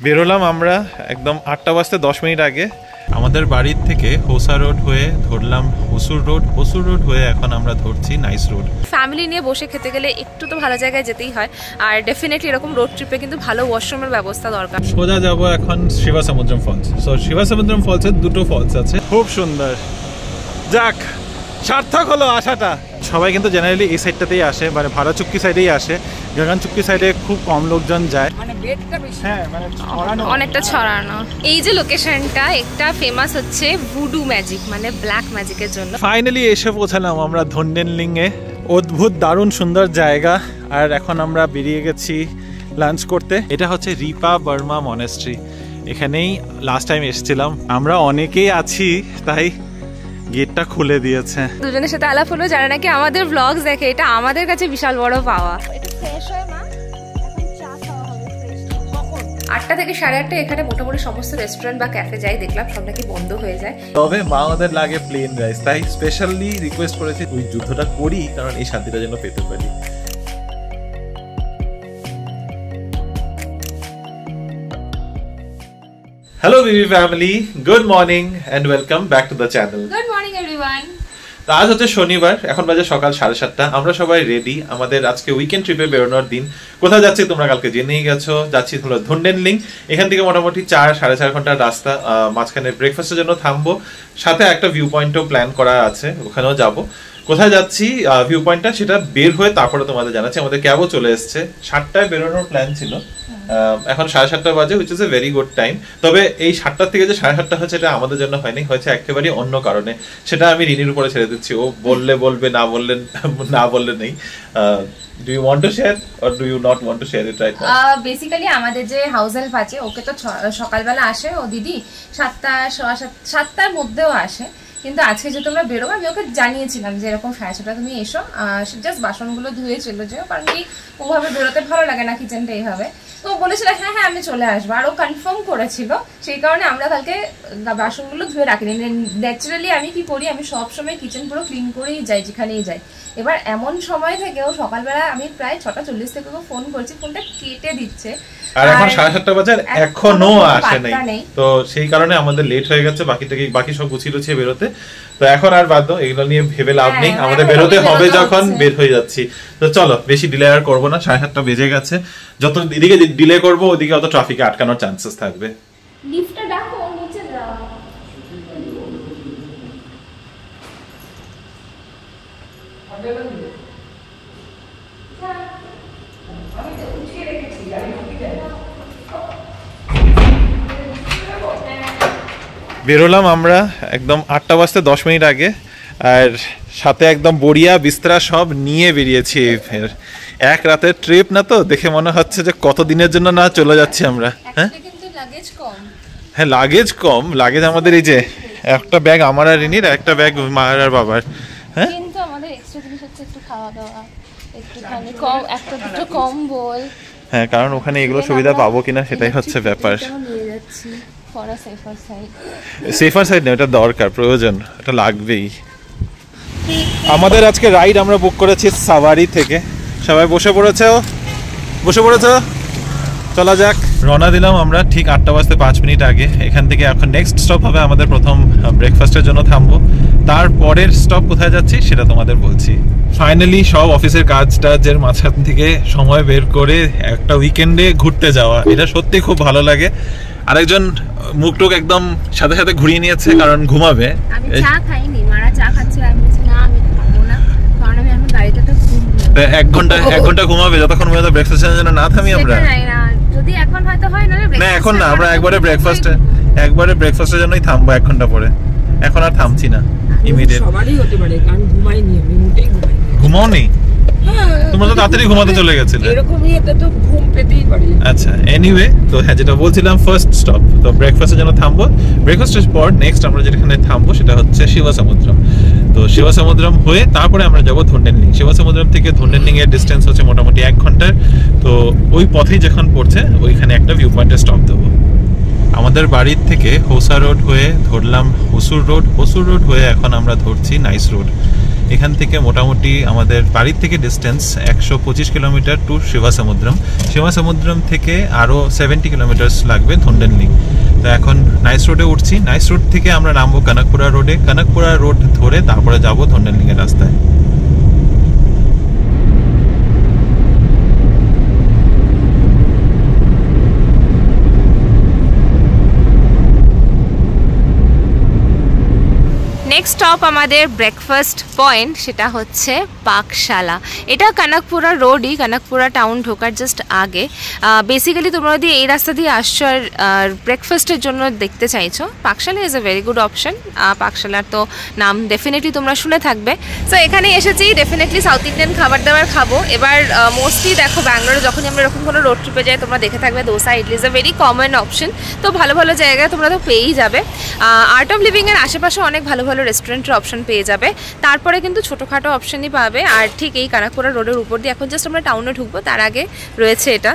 বেরোলাম আমরা একদম 8টা বাজতে 10 মিনিট আগে। আমাদের বাড়ির থেকে হোসা রোড হয়ে ধরলাম হসুর রোড হয়ে এখন আমরা ধরছি নাইস রোড। ফ্যামিলি নিয়ে বসে খেতে গেলে একটু তো ভালো জায়গায় যেতেই হয়, আর ডেফিনেটলি এরকম রোড ট্রিপে কিন্তু ভালো ওয়াশরুমের ব্যবস্থা দরকার। সোজা যাব এখন শিবাসমুদ্রম ফলস। সো শিবাসমুদ্রম ফলসের দুটো ফলস আছে, খুব সুন্দর। যাক, সার্থক হলো আসাটা। সবাই কিন্তু জেনারেলি এই সাইডটাতেই আসে, মানে ভাড়া চুক্কি সাইডেই আসে। গগন চুক্কি সাইডে খুব কম লোকজন যায়, মানে বেডটা বেশি, হ্যাঁ মানে অনেকটা ছড়ানো। এই যে লোকেশনটা একটা ফেমাস হচ্ছে ভুডু ম্যাজিক, মানে ব্ল্যাক ম্যাজিকের জন্য। ফাইনালি এসে পৌঁছালাম আমরা ধন্ডেনলিং এ। অদ্ভুত দারুণ সুন্দর জায়গা। আর এখন আমরা বেরিয়ে গেছি লাঞ্চ করতে। এটা হচ্ছে রিপা বর্মা মনেস্ট্রি। এখানেই লাস্ট টাইম এসেছিলাম আমরা, অনেকেই আছি তাই গেটটা খুলে দিয়েছে। দুজনের সাথে আলাপ হলো যারা নাকি আমাদের ব্লগস দেখে, এটা আমাদের কাছে বিশাল বড় পাওয়া। এটা ফ্রেশ হয় না, এখন চা খাওয়া হবে ফ্রেশ। কখন 8টা থেকে 8:30 এখানে মোটামুটি সমস্ত রেস্টুরেন্ট বা ক্যাফে যাই, দেখলাম সব নাকি বন্ধ হয়ে যায়। তবে মা আমাদের লাগে প্লেন রাইস, তাই স্পেশালি রিকোয়েস্ট করেছি ওই যুদ্ধটা করি, কারণ এই শান্তিটা যেন পেতে পারি। Hello BB family, good morning and welcome back to the channel. Good morning everyone. তো আজ হচ্ছে শনিবার, এখন বাজে সকাল 7:30। আমরা সবাই রেডি, আমাদের আজকে উইকেন্ড ট্রিপে বেরোনোর দিন। কোথায় যাচ্ছি তোমরা কালকে জেনেই গেছো। যাচ্ছি হলো ধন্ডেনলিং। এখান থেকে মোটামুটি 4-4.5 ঘন্টার রাস্তা। মাঝখানে ব্রেকফাস্টের জন্য থামবো, সাথে একটা ভিউ পয়েন্টও প্ল্যান করা আছে, ওখানেও যাব। কোথায় যাচ্ছি ভিউ পয়েন্টটা সেটা বের হয়ে তারপরে তোমাদের জানাচ্ছি। আমাদের ক্যাবও চলে এসছে, 7টায় বেরোনোর প্ল্যান ছিল, এখন 7:30 বাজে, which is a very good time. তবে এই 7টা থেকে যে 7:30 হচ্ছে এটা আমাদের জন্য হয়নি, হয়েছে একেবারে অন্য কারণে। সেটা আমি রিনির উপরে ছেড়ে দিচ্ছি, ও বললে বলবে, না বললে নেই। Do you want to share or do you not want to share it right now? Basically আমাদের যে হাউস হেল্প আছে, ওকে তো সকালবেলা আসে ও দিদি, 7টার মধ্যেও আসে। কিন্তু আজকে যেহেতু আমরা বেরোবো, আমি ওকে জানিয়েছিলাম যে এরকম 6:30 তুমি এসো, জাস্ট বাসনগুলো ধুয়ে চলে যেও, কারণ কি ওভাবে বেরোতে ভালো লাগে না কিচেনটা এইভাবে। তো বলেছিল হ্যাঁ হ্যাঁ আমি চলে আসবো, আর ও কনফার্ম করেছিল। সেই কারণে আমরা কালকে বাসনগুলো ধুয়ে রাখিনি। ন্যাচারালি আমি কি করি, আমি সবসময় কিচেন পুরো ক্লিন করেই যাই যেখানেই যাই। এবার এমন সময় থেকেও সকালবেলা আমি প্রায় 6:40 থেকে ফোন করছি, ফোনটা কেটে দিচ্ছে, আর এখন 7:30 বাজে এখনো আসে নাই। তো সেই কারণে আমাদের লেট হয়ে গেছে বাকি সব গুছিয়ে বেরোতে। তো এখন আর বাদ দাও, এগুলো নিয়ে ভেবে লাভ নেই, আমাদের বেরোতে হবে যখন বের হয়ে যাচ্ছি। তো চলো বেশি ডিলে আর করবো না, 7:30 বেজে গেছে। যত এদিকে ডিলে করবো ওদিকে অত ট্রাফিকে আটকানোর চান্সেস থাকবে। লিফটটা ডাকো, নিচে যাও। বেরোলাম আমরা একদম 8টা বাজতে 10 মিনিট আগে, আর সাথে একদম বড়িয়া বিস্তরা সব নিয়ে বেরিয়েছি। এক রাতের ট্রিপ না, তো দেখে মনে হচ্ছে যে কত দিনের জন্য না চলে যাচ্ছি আমরা। হ্যাঁ হ্যাঁ, লাগেজ কম, লাগেজ আমাদের এই যে একটা ব্যাগ আমার আর রিনির, একটা ব্যাগ মায়ের আর বাবার। হ্যাঁ, কিন্তু আমাদের এক্সট্রা জিনিস হচ্ছে একটু খাওয়া দাওয়া, একটুখানি কম, একটা দুটো কম্বল। হ্যাঁ, কারণ ওখানে এগুলো সুবিধা পাবো কিনা সেটাই হচ্ছে ব্যাপার। সেফার সাইড না, এটা দরকার, প্রয়োজন, এটা লাগবেই। আমাদের আজকে রাইড আমরা বুক করেছি সাভারি থেকে। সবাই বসে পড়েছে, চলা যাক। রওনা দিলাম আমরা ঠিক 8টা বাজতে 5 মিনিট আগে। এখান থেকে এখন নেক্সট স্টপ হবে আমাদের প্রথম ব্রেকফাস্টের জন্য থামবো। তারপরের স্টপ কোথায় যাচ্ছি সেটা তোমাদের বলছি। ফাইনালি সব অফিসের কাজটাজের মাঝখান থেকে সময় বের করে একটা উইকেন্ডে ঘুরতে যাওয়া, এটা সত্যি খুব ভালো লাগে। আরেকজন মুখটুক একদম সাথে সাথে ঘুরিয়ে নিয়েছে, কারণ ঘুমাবে। আমি চা খাইনি, মারা চা খাচ্ছে, আমি বলছি না আমি খাবো না, কারণ আমি এখন গাড়িটাতে ঘুমবো। 1 ঘন্টা ঘুমাবে যতক্ষণ পর্যন্ত ব্রেকফাস্টের জন্য না থামি আমরা। যদি এখন হয়তো হয় না, না এখন না, আমরা একবারে ব্রেকফাস্টের জন্যই থামবো 1 ঘন্টা পরে। এখন আর থামছি না, ইমিডিয়েট। সবারই হতে পারে, কারণ ঘুমাইনি, আমি মোটেই ঘুমাইনি। ঘুমাও নেই? তোমরা তো তাড়াতাড়ি ঘুমাতে চলে গেছিলে। এরকমই, এটা তো ঘুম পেতেই পারে। আচ্ছা, এনিওয়ে, তো হ্যাঁ যেটা বলছিলাম, ফার্স্ট স্টপ তো ব্রেকফাস্টের জন্য থামবো। ব্রেকফাস্টের পর নেক্সট আমরা যেখানে থামবো সেটা হচ্ছে শিবাসমুদ্রম। তো শিবাসমুদ্রম হয়ে তারপরে আমরা যাবো ধন্ডেনলিং। শিবাসমুদ্রম থেকে ধন্ডেনলিং এর ডিস্টেন্স হচ্ছে মোটামুটি 1 ঘন্টার। তো ওই পথেই যখন পড়ছে ওইখানে একটা ভিউ পয়েন্টে স্টপ দেবো। আমাদের বাড়ির থেকে হোসা রোড হয়ে ধরলাম হসুর রোড হয়ে এখন আমরা ধরছি নাইস রোড। এখান থেকে মোটামুটি আমাদের বাড়ির থেকে ডিস্টেন্স 125 কিলোমিটার টু শিবাসমুদ্রম। শিবাসমুদ্রম থেকে আরও 70 কিলোমিটার লাগবে ধন্ডেনলিং। তো এখন নাইস রোডে উঠছি, নাইস রোড থেকে আমরা নামবো কনকপুরা রোডে, কনকপুরা রোড ধরে তারপরে যাবো ধন্ডেনলিংয়ের রাস্তায়। নেক্সট স্টপ আমাদের ব্রেকফাস্ট পয়েন্ট, সেটা হচ্ছে পাকশালা। এটা কনকপুরা রোডই, কনকপুরা টাউন ঢোকার জাস্ট আগে। বেসিক্যালি তোমরা যদি এই রাস্তা দিয়ে আসছো আর ব্রেকফাস্টের জন্য দেখতে চাইছো, Pakshala is a very good option. পাকশালার তো নাম ডেফিনেটলি তোমরা শুনে থাকবে। সো এখানে এসেছি, ডেফিনেটলি সাউথ ইন্ডিয়ান খাবার দাবার খাবো। এবার মোস্টলি দেখো ব্যাঙ্গালোরে যখনই আমরা এরকম কোনো রোড ট্রিপে যাই তোমরা দেখে থাকবে dosa idli is a very common option. তো ভালো ভালো জায়গায় তোমরা তো পেয়েই যাবে। আর্ট অফ লিভিংয়ের আশেপাশে অনেক ভালো ভালো রেস্টুরেন্টের অপশন পেয়ে যাবে, তারপরে কিন্তু ছোটোখাটো অপশনই পাবে। আর ঠিক এই কনকপুরা রোডের উপর দিয়ে এখন জাস্ট আমরা টাউনে ঢুকবো, তার আগে রয়েছে এটা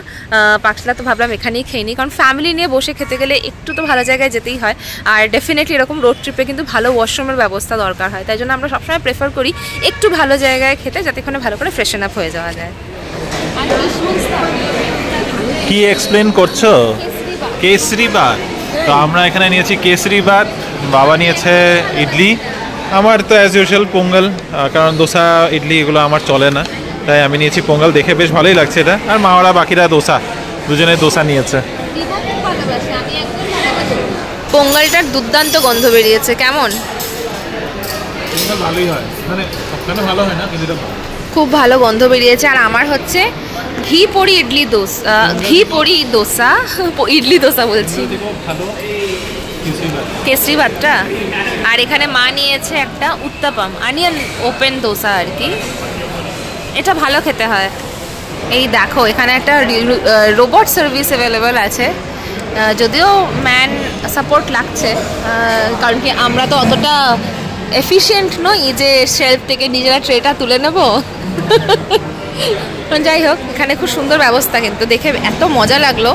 পাকশালা। তো ভাবলাম এখানেই খেয়ে নিই, কারণ ফ্যামিলি নিয়ে বসে খেতে গেলে একটু তো ভালো জায়গায় যেতেই হয়। আর ডেফিনেটলি এরকম রোড ট্রিপে কিন্তু ভালো ওয়াশরুমের ব্যবস্থা দরকার হয়, তাই জন্য আমরা সবসময় প্রেফার করি একটু ভালো জায়গায় খেতে, যাতে এখানে ভালো করে ফ্রেশন আপ হয়ে যাওয়া যায়। কি এক্সপ্লেন করছো? কেসরি বাত। তো আমরা এখানে নিয়েছি কেসরি বাত, বাবা নিয়েছে ইডলি, আমার তো অ্যাজ ইউজুয়াল পোঙ্গল, কারণ দোসা ইডলি এগুলো আমার চলে না, তাই আমি নিয়েছি পোঙ্গল। দেখে বেশ ভালোই লাগছে এটা। আর মাওরা বাকিরা দোসা, দুজনে দোসা নিয়েছে। পোঙ্গলটার দুর্দান্ত গন্ধ বেরিয়েছে, কেমন? ভালোই হয়, মানে সবখানে ভালো হয় না, কিন্তু খুব ভালো গন্ধ বেরিয়েছে। আর আমার হচ্ছে ঘি পড়ি ইডলি দোসা, ঘি পড়ি দোসা, ইডলি দোসা বলছি, কেসরি ভাতটা। আর এখানে মা নিয়েছে একটা উত্তাপাম, অনিয়ন ওপেন দোসা আর কি। এটা ভালো খেতে হয়। এই দেখো এখানে একটা রোবট সার্ভিস অ্যাভেলেবেল আছে, যদিও ম্যান সাপোর্ট লাগছে, কারণ কি আমরা তো অতটা এফিশিয়েন্ট নই যে শেলফ থেকে নিজেরা ট্রেটা তুলে নেব। যাই হোক, এখানে খুব সুন্দর ব্যবস্থা, কিন্তু দেখে এত মজা লাগলো।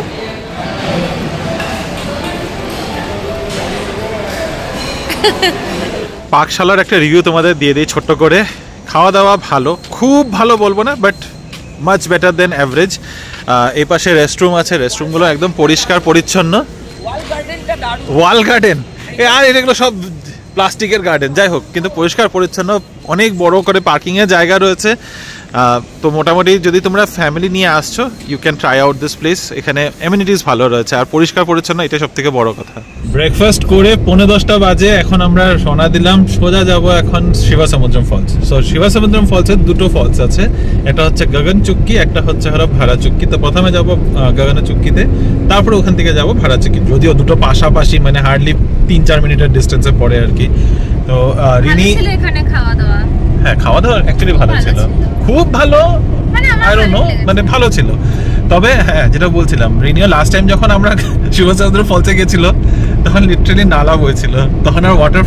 পাকশালার একটা রিভিউ তোমাদের দিয়ে দিই ছোট্ট করে। খাওয়া দাওয়া ভালো, খুব ভালো বলবো না, but much better then average. এই পাশে রেস্টরুম আছে, রেস্টরুমগুলো একদম পরিষ্কার পরিচ্ছন্ন। ওয়াল গার্ডেন আর এগুলো সব প্লাস্টিকের গার্ডেন, যাই হোক, কিন্তু পরিষ্কার পরিচ্ছন্ন, অনেক বড় করে পার্কিংয়ের জায়গা রয়েছে। তো মোটামুটি যদি তোমরা ফ্যামিলি নিয়ে আসছো, you can try out this place. এখানে এমিনিটিস ভালো রয়েছে আর পরিষ্কার পরিচ্ছন্ন, এটা সব থেকে বড় কথা। ব্রেকফাস্ট করে 10:45 বাজে এখন আমরা রওনা দিলাম, সোজা যাব এখন শিবাসমুদ্রম ফলস। সো শিবাসমুদ্রম ফলসের দুটো ফলস আছে, একটা হচ্ছে গগন চুক্কি, একটা হচ্ছে হলো ভাড়া চুক্কি। তো প্রথমে যাব গগন চুক্কিতে, তারপরে ওখান থেকে যাব ভাড়া চুক্কি, যদিও দুটো পাশাপাশি, মানে হার্ডলি 3-4 মিনিটের ডিস্টেন্সে পড়ে আর কি। তো রিনি এখানে খাওয়া দাওয়া, হ্যাঁ খাওয়া দাওয়া অ্যাকচুয়ালি ভালো ছিল, খুব ভালো, আই ডোন্ট নো, মানে ভালো ছিল। তবে হ্যাঁ, যেটা বলছিলাম, রিনিও লাস্ট টাইম যখন আমরা শিবসমুদ্র ফলসে গেছিল তখন লিটারালি নালা বইছিল, তখন আর ওয়াটার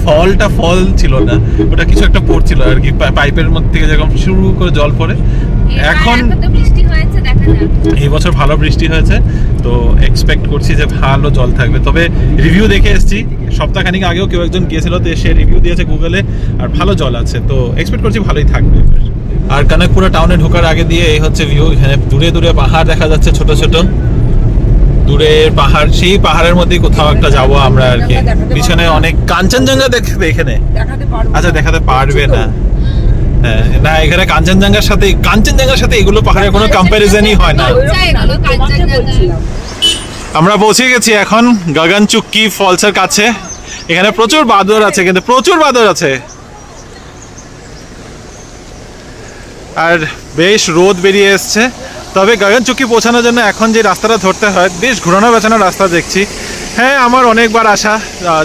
ফল ছিল না, ওটা কিছু একটা পড়ছিল আর কি, পাইপের মধ্যে থেকে যেরকম শুরু করে জল পড়ে। এখন বৃষ্টি হয়েছে, দেখা যাক এই বছর ভালো বৃষ্টি হয়েছে, তো এক্সপেক্ট করছি যে ভালো জল থাকবে। তবে রিভিউ দেখে এসেছি, সপ্তাহখানিক আগেও কেউ একজন গিয়েছিল, তো সে রিভিউ দিয়েছে গুগলে, আর ভালো জল আছে, তো এক্সপেক্ট করছি ভালোই থাকবে। আর কনকপুরা টাউনে ঢোকার আগে দিয়ে এই হচ্ছে ভিউ, এখানে দূরে দূরে পাহাড় দেখা যাচ্ছে, ছোট ছোট দূরের পাহাড়, সেই পাহাড়ের মধ্যে কোথাও একটা যাবো আমরা আর কি। পিছনে অনেক কাঞ্চনজঙ্ঘা দেখবে এখানে, আচ্ছা দেখাতে পারবে না, হ্যাঁ না, এখানে কাঞ্চনজঙ্ঘার সাথে এগুলো পাহাড়ের কোনো কম্প্যারিজনই হয় না। আমরা পৌঁছে গেছি এখন গগন চুক্কি ফলসের কাছে। এখানে প্রচুর বাদর আছে, কিন্তু প্রচুর বাদর আছে, আর বেশ রোদ বেরিয়ে এসছে। তবে গগন চুক্কি পৌঁছানোর জন্য এখন যে রাস্তাটা ধরতে হয়, বেশ ঘোরানো বেচানো রাস্তা দেখছি। হ্যাঁ, আমার অনেকবার আসা,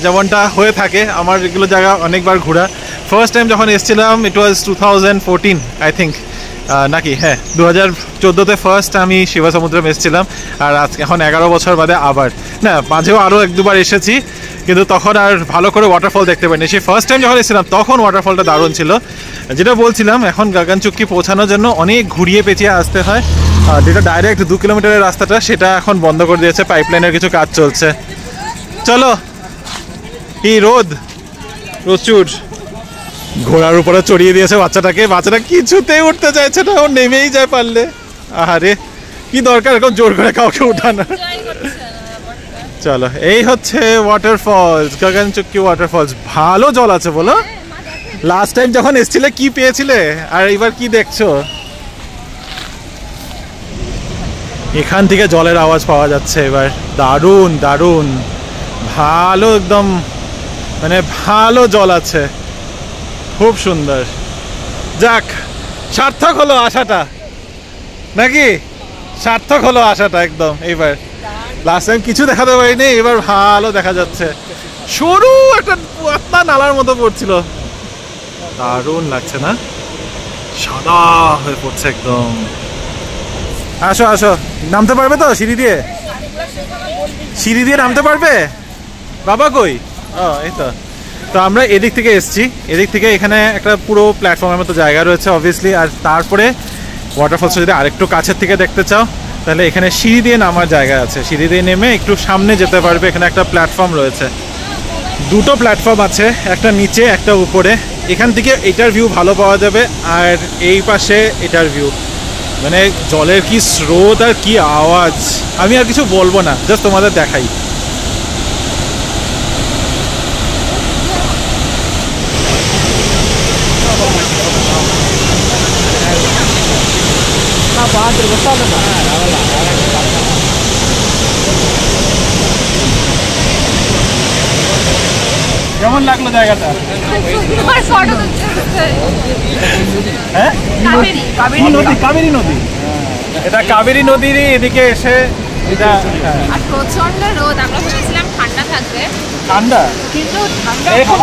যেমনটা হয়ে থাকে, আমার এগুলো জায়গা অনেকবার ঘোরা। ফার্স্ট টাইম যখন এসেছিলাম ইট ওয়াজ 2014 আই থিঙ্ক, নাকি হ্যাঁ 2014-তে ফার্স্ট আমি শিবসমুদ্রম এসেছিলাম, আর আজকে এখন 11 বছর বাদে আবার, না মাঝেও আরও 1-2বার এসেছি, কিন্তু তখন আর ভালো করে ওয়াটারফল দেখতে পাইনি। সেই ফার্স্ট টাইম যখন এসেছিলাম তখন ওয়াটারফলটা দারুণ ছিল। যেটা বলছিলাম, এখন গগন চুক্কি পৌঁছানোর জন্য অনেক ঘুরিয়ে পেঁচিয়ে আসতে হয়, যেটা ডাইরেক্ট 2 কিলোমিটারের রাস্তাটা সেটা এখন বন্ধ করে দিয়েছে, পাইপলাইনের কিছু কাজ চলছে। চলো, এই রোদ প্রচুর, ঘোড়ার উপরে চড়িয়ে দিয়েছে বাচ্চাটাকে, বাচ্চাটা কিছুতেই উঠতে চাইছে না, ও নেমেই যায় পারলে। আরে কি দরকার এরকম জোর করে কাউকে উঠানো। চলো, এই হচ্ছে ওয়াটারফলস, গগনচুক্কি ওয়াটারফলস। ভালো জল আছে বলো। লাস্ট টাইম যখন এসেছিলে কি পেয়েছিলে, আর এবার কি দেখছো? এখান থেকে জলের আওয়াজ পাওয়া যাচ্ছে এবার। দারুণ দারুণ, ভালো একদম, মানে ভালো জল আছে, খুব সুন্দর। যাক, সার্থক হলো আশাটা, নাকি? সার্থক হলো আশাটা একদম। এইবার লাস্ট টাইম কিছু দেখাতে পারিনি, এবার ভালো দেখা যাচ্ছে। সরু একটা পাতলা নালার মতো পড়ছিল, দারুণ লাগছে না? সাদা হয়ে পড়ছে একদম। আসো আসো, নামতে পারবে তো সিঁড়ি দিয়ে? সিঁড়ি দিয়ে নামতে পারবে? বাবা কই? ও এই তো। তো আমরা এদিক থেকে এসছি, এদিক থেকে এখানে একটা পুরো প্ল্যাটফর্মের মতো জায়গা রয়েছে অবভিয়াসলি। আর তারপরে ওয়াটারফলস যদি আরেকটু কাছের থেকে দেখতে চাও তাহলে এখানে সিঁড়ি দিয়ে নামার জায়গা আছে, সিঁড়ি দিয়ে নেমে একটু সামনে যেতে পারবে। এখানে একটা প্ল্যাটফর্ম রয়েছে, দুটো প্ল্যাটফর্ম আছে, একটা নিচে একটা উপরে। এখান থেকে এটার ভিউ ভালো পাওয়া যাবে, আর এই পাশে এটার ভিউ। মানে জলের কি স্রোত আর কি আওয়াজ, আমি আর কিছু বলবো না, জাস্ট তোমাদের দেখাই। কেমন লাগলো জায়গাটা? হ্যাঁ, কাবেরী নদী। এটা কাবেরী নদীর এদিকে এসে এটা প্রচন্ড রোদ, আমরা ভেবেছিলাম ঠান্ডা থাকবে, ঠান্ডা, কিন্তু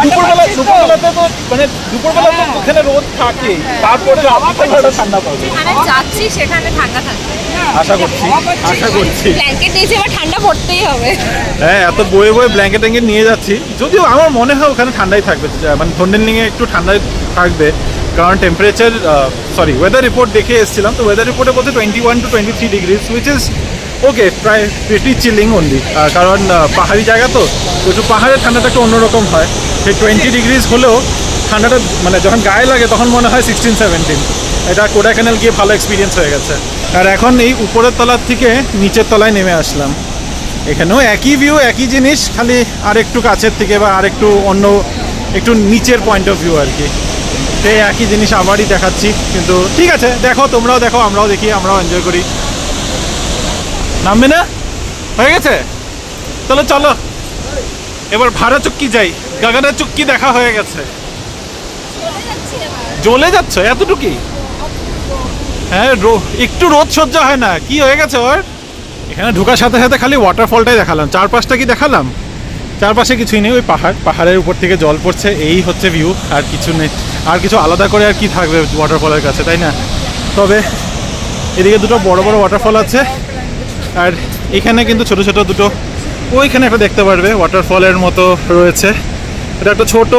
দুপুরবেলাতে তো মানে দুপুরবেলা তো এখানে রোদ থাকে, তারপরে রাত্রিবেলা ঠান্ডা পড়বে। যেখানে যাচ্ছি সেখানে ঠান্ডা থাকবে আশা করছি। ব্ল্যাঙ্কেট নিয়েছি, এবার ঠান্ডা পড়তেই হবে। হ্যাঁ, এত বয়ে বয়ে ব্ল্যাঙ্কেট ট্যাঙ্কেট নিয়ে যাচ্ছি, যদিও আমার মনে হয় ওখানে ঠান্ডাই থাকবে, মানে থন্ডেনলিংয়ে একটু ঠান্ডাই থাকবে, কারণ টেম্পারেচার সরি ওয়েদার রিপোর্ট দেখে এসেছিলাম, তো ওয়েদার রিপোর্টে বলছে 21 to 23 degrees, which is okay, প্রায় প্রিটি চিলিং অনলি। কারণ পাহাড়ি জায়গা তো একটু পাহাড়ের ঠান্ডাটা একটু অন্যরকম হয়। সেই 20 ডিগ্রিজ হলেও ঠান্ডাটা মানে যখন গায়ে লাগে তখন মনে হয় 16-17। এটা কোডাইকানাল গিয়ে ভালো এক্সপিরিয়েন্স হয়ে গেছে। আর এখন এই উপরের তলার থেকে নিচের তলায় নেমে আসলাম। এখানেও একই ভিউ, একই জিনিস, খালি আর একটু কাছের থেকে বা আর একটু অন্য একটু নিচের পয়েন্ট অফ ভিউ আর কি। সেই একই জিনিস আবারই দেখাচ্ছি, কিন্তু ঠিক আছে, দেখো তোমরাও দেখো, আমরাও দেখি, আমরাও এনজয় করি। নামবে না? হয়ে গেছে? তাহলে চলো এবার ভাড়াচুক্কি যাই। গগনচুক্কি দেখা হয়ে গেছে। জ্বলে যাচ্ছ এতটুকুই? হ্যাঁ, একটু রোদ সহ্য হয় না, কি হয়ে গেছে ওর? এখানে ঢোকার সাথে সাথে খালি ওয়াটারফলটাই দেখালাম, চারপাশটা কি দেখালাম? চারপাশে কিছুই নেই, ওই পাহাড়ের উপর থেকে জল পড়ছে, এই হচ্ছে ভিউ, আর কিছু নেই। আর কিছু আলাদা করে আর কি থাকবে ওয়াটারফলের কাছে, তাই না? তবে এদিকে দুটো বড় বড় ওয়াটারফল আছে, আর এখানে কিন্তু ছোট ছোট দুটো, ওইখানে একটা দেখতে পারবে ওয়াটারফলের মতো রয়েছে। এটা একটা ছোট,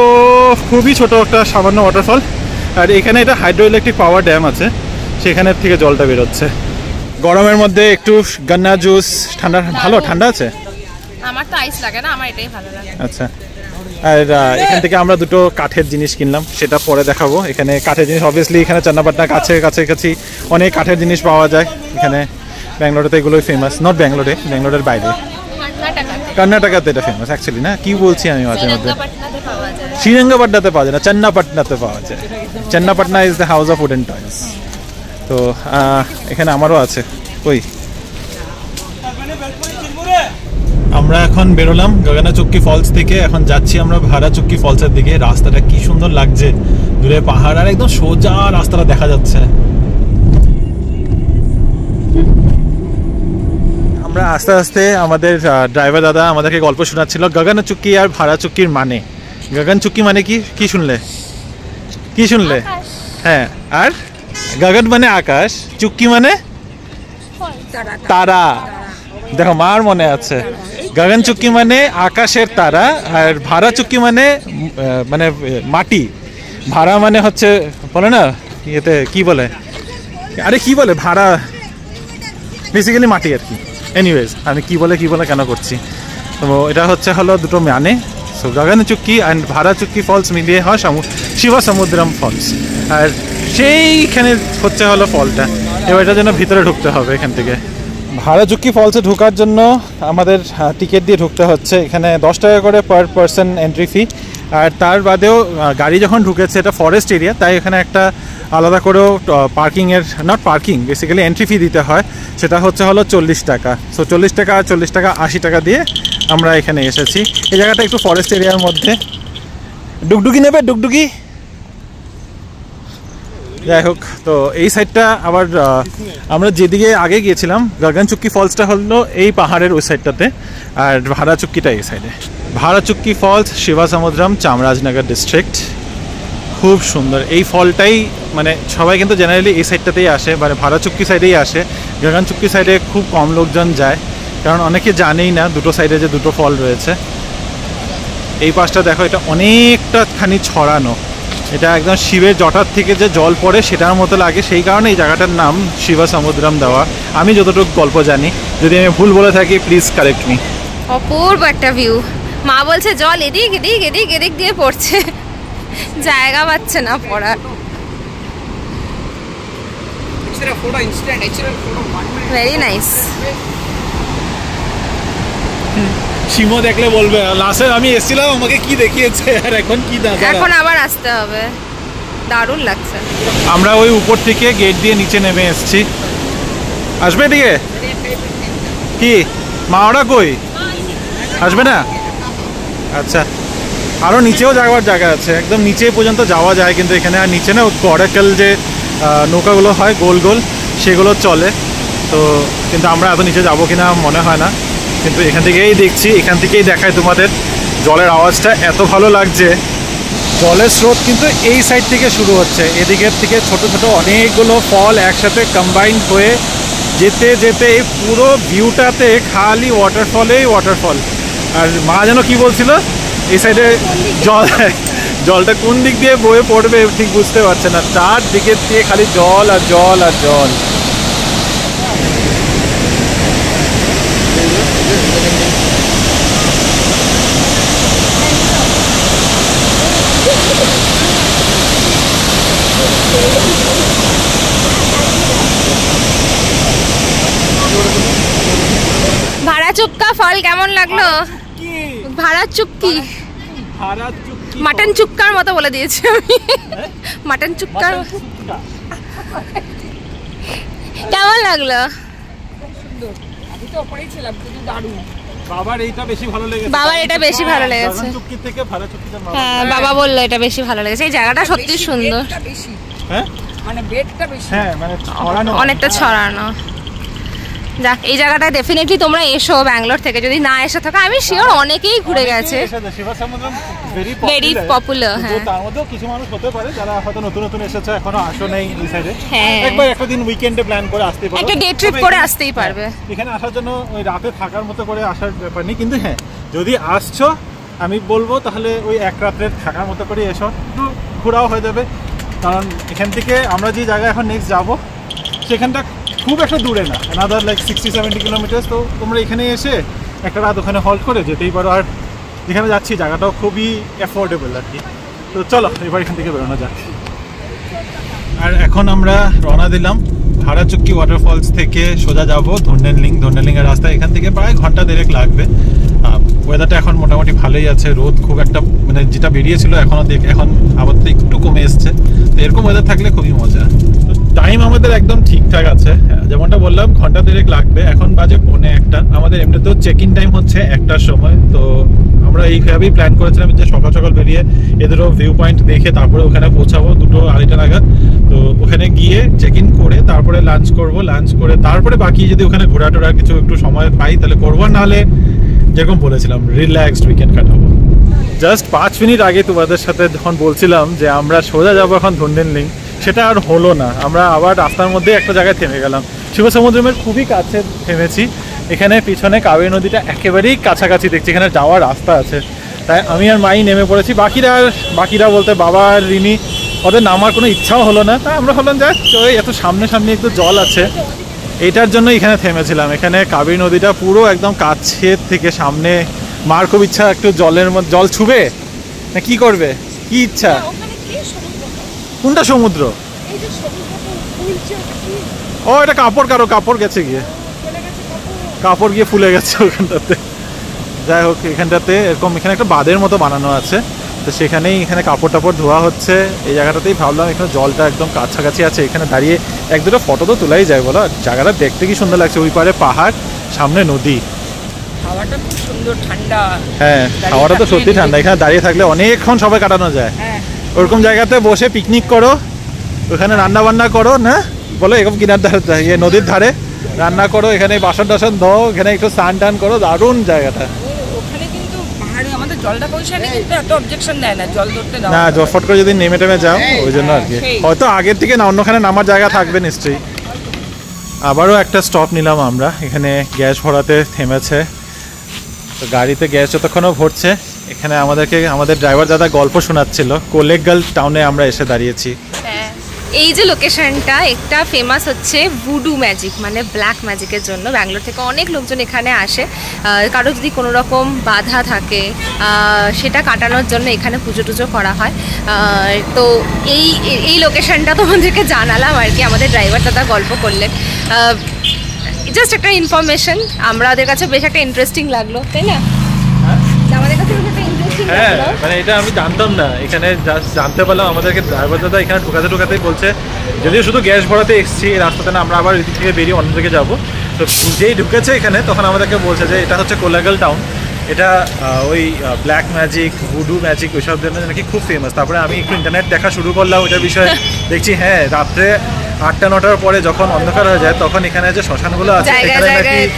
খুবই ছোট একটা সামান্য ওয়াটারফল। আর এখানে এটা হাইড্রো ইলেকট্রিক পাওয়ার ড্যাম আছে, সেখানের থেকে জলটা বেরোচ্ছে। গরমের মধ্যে একটু গান্না জুস, ঠান্ডা, ভালো ঠান্ডা আছে। আমার তো আইস লাগে না, আমার এটাই ভালো লাগে। আচ্ছা, আর এখান থেকে আমরা দুটো কাঠের জিনিস কিনলাম, সেটা পরে দেখাবো। এখানে কাঠের জিনিস অবভিয়াসলি এখানে চান্নাপাটনা কাছাকাছি অনেক কাঠের জিনিস পাওয়া যায়। এখানে ব্যাঙ্গালোরে তো এগুলোই ফেমাস, নট ব্যাঙ্গালোরে, ব্যাঙ্গালোরের বাইরে কর্ণাটকাতে এটা ফেমাস অ্যাকচুয়ালি। না কি বলছি আমি মাঝে মধ্যে, শ্রীরঙ্গপাটনাতে পাওয়া যায় না, চান্নাপাটনাতে পাওয়া যায়। Channapatna is the house of wooden toys. তো এখানে আমারও আছে। ওই আমরা এখন বেরোলাম গগনচুক্কি ফলস থেকে, এখন যাচ্ছি আমরা ভাড়াচুক্কি ফলসের দিকে। রাস্তাটা কি সুন্দর লাগছে, দূরে পাহাড় আর একদম সোজা রাস্তাটা দেখা যাচ্ছে। আমরা আস্তে আস্তে, আমাদের ড্রাইভার দাদা আমাদেরকে গল্প শোনাচ্ছিল গগনচুক্কি আর ভাড়াচুক্কির মানে। গগনচুক্কি মানে কি শুনলে? হ্যাঁ, আর গগন মানে আকাশ, চুক্কি মানে তারা। দেখো মার মনে আছে, গগনচুক্কি মানে আকাশের তারা, আর ভাড়াচুক্কি মানে মানে মাটি। ভাড়া মানে হচ্ছে বলে না ইয়েতে কি বলে, আরে কি বলে ভাড়া, বেসিক্যালি মাটি আর কি। এনিওয়েজ আমি কি বলে কেন করছি, তো এটা হলো দুটো মানে। সো গগন চুক্কি অ্যান্ড ভাড়া চুক্কি ফলস মিলিয়ে হয় শিবা সমুদ্রম ফলস। আর সেইখানে হচ্ছে হলো ফলটা। এবার এটার জন্য ভিতরে ঢুকতে হবে এখান থেকে। ভাড়া চুক্কি ফলসে ঢোকার জন্য আমাদের টিকিট দিয়ে ঢুকতে হচ্ছে। এখানে 10 টাকা করে পার পারসন এন্ট্রি ফি। আর তার বাদেও গাড়ি যখন ঢুকেছে, এটা ফরেস্ট এরিয়া, তাই এখানে একটা আলাদা করেও পার্কিংয়ের বেসিক্যালি এন্ট্রি ফি দিতে হয়। সেটা হচ্ছে হলো 40 টাকা। সো 40 টাকা আর 40 টাকা 80 টাকা দিয়ে আমরা এখানে এসেছি। এই জায়গাটা একটু ফরেস্ট এরিয়ার মধ্যে। ডুগডুগি নেবে? ডুগডুগি? যাই হোক, তো এই সাইডটা আবার আমরা যেদিকে আগে গিয়েছিলাম গগন চুক্কি ফলসটা হলো এই পাহাড়ের ওই সাইডটাতে, আর ভাড়া চুক্কিটা এই সাইডে। ভাড়া চুক্কি ফলস শিবা সমুদ্রম, চামরাজনগর ডিস্ট্রিক্ট। খুব সুন্দর এই ফলটাই, মানে সবাই কিন্তু জেনারেলি এই সাইডটাতেই আসে, মানে ভাড়া চুক্কি সাইডেই আসে। গগন চুক্কি সাইডে খুব কম লোকজন যায়, কারণ অনেকে জানেই না দুটো সাইডে যে দুটো ফল রয়েছে। এই পাশটা দেখো, এটা অনেকটা খানি ছড়ানো। এটা একদম শিবের জটার থেকে যে জল পড়ে সেটার মতো লাগে, সেই কারণে এই জায়গাটার নাম শিবা সমুদ্রম দেওয়া। আমি যতটুকু গল্প জানি, যদি আমি ভুল বলে থাকি প্লিজ কারেক্ট মি। অপূর্ব একটা ভিউ। মা বলছে জল এদিক এদিক এদিক এদিক দিয়ে পড়ছে, জায়গা পাচ্ছে না পড়ার। Very nice. শিমো দেখলে বলবে লাস্টে আমি এসেছিলাম আমাকে কি দেখিয়েছে, আর এখন কি এখন আবার আসতে হবে। দারুণ লাগছে। আমরা ওই উপর থেকে গেট দিয়ে নিচে নেমে এসেছি। আসবে দিকে কি মা ওরা কই আসবে না? আচ্ছা, আরও নিচেও যাওয়ার জায়গা আছে, একদম নিচে পর্যন্ত যাওয়া যায়। কিন্তু এখানে আর নিচে না, গড়াকাল যে নৌকাগুলো হয় গোল গোল, সেগুলো চলে। তো কিন্তু আমরা এত নিচে যাবো কিনা মনে হয় না, কিন্তু এখান থেকেই দেখছি, এখান থেকেই দেখায় তোমাদের। জলের আওয়াজটা এত ভালো লাগছে। জলের স্রোত কিন্তু এই সাইড থেকে শুরু হচ্ছে, এদিকের থেকে ছোট ছোট অনেকগুলো ফল একসাথে কম্বাইন্ড হয়ে যেতে যেতে এই পুরো ভিউটাতে খালি ওয়াটারফলেই ওয়াটারফল। আর মা যেন কি বলছিল, এই সাইডে জলটা কোন দিক দিয়ে বয়ে পড়বে ঠিক বুঝতে পারছে না, চারদিকের দিয়ে খালি জল আর জল আর জল। ভাড়া চুক্কা ফল কেমন লাগলো? ভাড়া চুক্কি, মাটন চুক্কার মতো বলে দিয়েছি আমি। মাটন চুক্কার কেমন লাগলো? বাবার এটা বেশি ভালো লেগেছে। বাবার এটা বেশি ভালো লেগেছে। হ্যাঁ, বাবা বললো এটা বেশি ভালো লেগেছে। এই জায়গাটা সত্যি সুন্দর। হ্যাঁ, মানে বেডটা বেশি, হ্যাঁ মানে ছড়ানো, অনেকটা ছড়ানো। যাক, এই জায়গাটা ডেফিনেটলি তোমরা এসো ব্যাঙ্গালোর থেকে, যদি না এসে থাকো। আমি শিওর অনেকেই ঘুরে গেছে, ভেরি পপুলার। হ্যাঁ, তার মধ্যেও কিছু মানুষ হতে পারে যারা হয়তো নতুন নতুন এসেছে, এখনো আসো নেই এই সাইডে। হ্যাঁ, একবার একটা দিন উইকেন্ডে প্ল্যান করে আসতে পারো, একটা ডে ট্রিপ করে আসতেই পারবে। এখানে আসার জন্য ওই রাতে থাকার মতো করে আসার ব্যাপার নেই। কিন্তু হ্যাঁ, যদি আসছো আমি বলবো তাহলে ওই এক রাতের থাকার মতো করে এসো, একটু ঘোরাও হয়ে যাবে। কারণ এখান থেকে আমরা যে জায়গায় এখন নেক্সট যাবো সেখানটা খুব একটা দূরে না, অ্যানাদার লাইক 60-70 কিলোমিটার। তো তোমরা এখানে এসে একটা রাত ওখানে হল্ট করে যেতেই পারো। আর যেখানে যাচ্ছি জায়গাটাও খুবই অ্যাফোর্ডেবল আর কি। তো চলো এবার এখান থেকে বেরোনো যাক। আর এখন আমরা রওনা দিলাম ভাড়া চুক্কি ওয়াটারফলস থেকে, সোজা যাবো ধন্ডেনলিংয়ের রাস্তা। এখান থেকে প্রায় ঘন্টা দেড়েক লাগবে। ওয়েদারটা এখন মোটামুটি ভালোই আছে, রোদ খুব একটা মানে যেটা বেরিয়েছিল এখনও এখন আবার তো একটু কমে এসছে। তো এরকম ওয়েদার থাকলে খুবই মজা। টাইম আমাদের একদম ঠিকঠাক আছে, যেমনটা বললাম ঘন্টা দেড়েক লাগবে। এখন বাজে 1:45। আমাদের এমনিতেও চেক ইন টাইম হচ্ছে 1টার সময়। তো আমরা এইভাবেই প্ল্যান করেছিলাম যে সকাল সকাল বেরিয়ে এদেরও ভিউ পয়েন্ট দেখে তারপরে ওখানে পৌঁছাবো 2-2:30 নাগাদ। তো ওখানে গিয়ে চেক ইন করে তারপরে লাঞ্চ করব, লাঞ্চ করে তারপরে বাকি যদি ওখানে ঘোরা টোরা কিছু একটু সময় পাই তাহলে করবো, নাহলে যেরকম বলেছিলাম রিল্যাক্সড উইকেন্ড কাটাবো। জাস্ট 5 মিনিট আগে তোমাদের সাথে যখন বলছিলাম যে আমরা সোজা যাবো এখন ধন্ডেনলিং, সেটা আর হলো না। আমরা আবার রাস্তার মধ্যে একটা জায়গায় থেমে গেলাম। শিব সমুদ্রমের খুবই কাছে থেমেছি। এখানে পিছনে কাবেরী নদীটা একেবারেই কাছাকাছি দেখছি, এখানে যাওয়ার রাস্তা আছে। তাই আমি আর মাই নেমে পড়েছি। বাকিরা বলতে বাবা আর রিনি, ওদের নামার কোনো ইচ্ছাও হলো না। তাই আমরা ভাবলাম যাক এত সামনে একটু জল আছে, এইটার জন্য এখানে থেমেছিলাম। এখানে কাবেরী নদীটা পুরো একদম কাছের থেকে সামনে মার খুব ইচ্ছা একটু জলের মধ্যে জল ছুবে না কি করবে, কি ইচ্ছা? কোনটা সমুদ্র? ও এটা কাপড় গেছে গিয়ে, কাপড় গিয়ে ফুলে গেছে ওখানটাতে। যাই হোক, এখানটাতে এরকম এখানে একটা বাঁধের মতো বানানো আছে, তো সেখানেই এখানে কাপড় টাপড় ধোয়া হচ্ছে। এই জায়গাটাতেই ভাবলাম এখানে জলটা একদম কাছাকাছি আছে, এখানে দাঁড়িয়ে এক দুটো ফটো তো তোলাই যায় বলো। জায়গাটা দেখতে কি সুন্দর লাগছে, ওই পারে পাহাড়, সামনে নদী, হাওয়াটা খুব সুন্দর ঠান্ডা। হ্যাঁ হাওয়াটা তো সত্যি ঠান্ডা, এখানে দাঁড়িয়ে থাকলে অনেকক্ষণ সময় কাটানো যায়। ওরকম জায়গাতে বসে পিকনিক করো, ওখানে রান্না বান্না করো না বলো, এরকম কিনার ধারে নদীর ধারে রান্না করো, এখানে বাসন টাসন দাও, এখানে একটু স্নান টান করো, দারুণ জায়গাটা। ওখানে কিন্তু পাহাড়ে আমাদের জলটা পৌঁছায়নি, কিন্তু এত অবজেকশন দেয় না জল ধরতে দাও না, জফট করে যদি নেমে টেমে যাও ওই জন্য আর কি, হয়তো আগের থেকে না অন্যখানে নামার জায়গা থাকবে নিশ্চয়ই। আবারও একটা স্টপ নিলাম আমরা, এখানে গ্যাস ভরাতে থেমেছে, তো গাড়িতে গ্যাস যতক্ষণও ভরছে এখানে আমাদের ড্রাইভার দাদা গল্প শোনাচ্ছিল। কোলেগাল টাউনে আমরা এসে দাঁড়িয়েছি। এই যে লোকেশনটা একটা ফেমাস হচ্ছে ভুডু ম্যাজিক, মানে ব্ল্যাক ম্যাজিকের জন্য ব্যাঙ্গালোর থেকে অনেক লোকজন এখানে আসে। কারো যদি কোনো রকম বাধা থাকে সেটা কাটানোর জন্য এখানে পুজো টুজো করা হয়। তো এই লোকেশনটা তোমাদেরকে জানালাম আর কি, আমাদের ড্রাইভার দাদা গল্প করলেন। জাস্ট একটা ইনফরমেশন, আমাদের কাছে বেশ একটা ইন্টারেস্টিং লাগলো, তাই না? আমাদের কাছে বেশ একটা ইন্টারেস্টিং হ্যাঁ, লাগলো। মানে এটা আমি জানতাম না, এখানে জাস্ট জানতে পারলাম। আমাদেরকে ড্রাইভার দাদা এখানে ঢোকাতেই বলছে, যদিও শুধু গ্যাস ভরাতে এসেছি এই রাস্তাতে না, আমরা আবার এদিক থেকে বেরিয়ে অন্যদিকে যাবো। তো যেই ঢুকেছে এখানে তখন আমাদেরকে বলছে যে এটা হচ্ছে কোলাগাল টাউন, এটা ওই ব্ল্যাক ম্যাজিক, ভুডু ম্যাজিক ওইসব জন্য নাকি খুব ফেমাস। তারপরে আমি একটু ইন্টারনেট দেখা শুরু করলাম ওইটার বিষয়ে, দেখছি হ্যাঁ রাত্রে 8টা-9টার পরে যখন অন্ধকার হয়ে যায় তখন এখানে যে শ্মশানগুলো আছে এখানে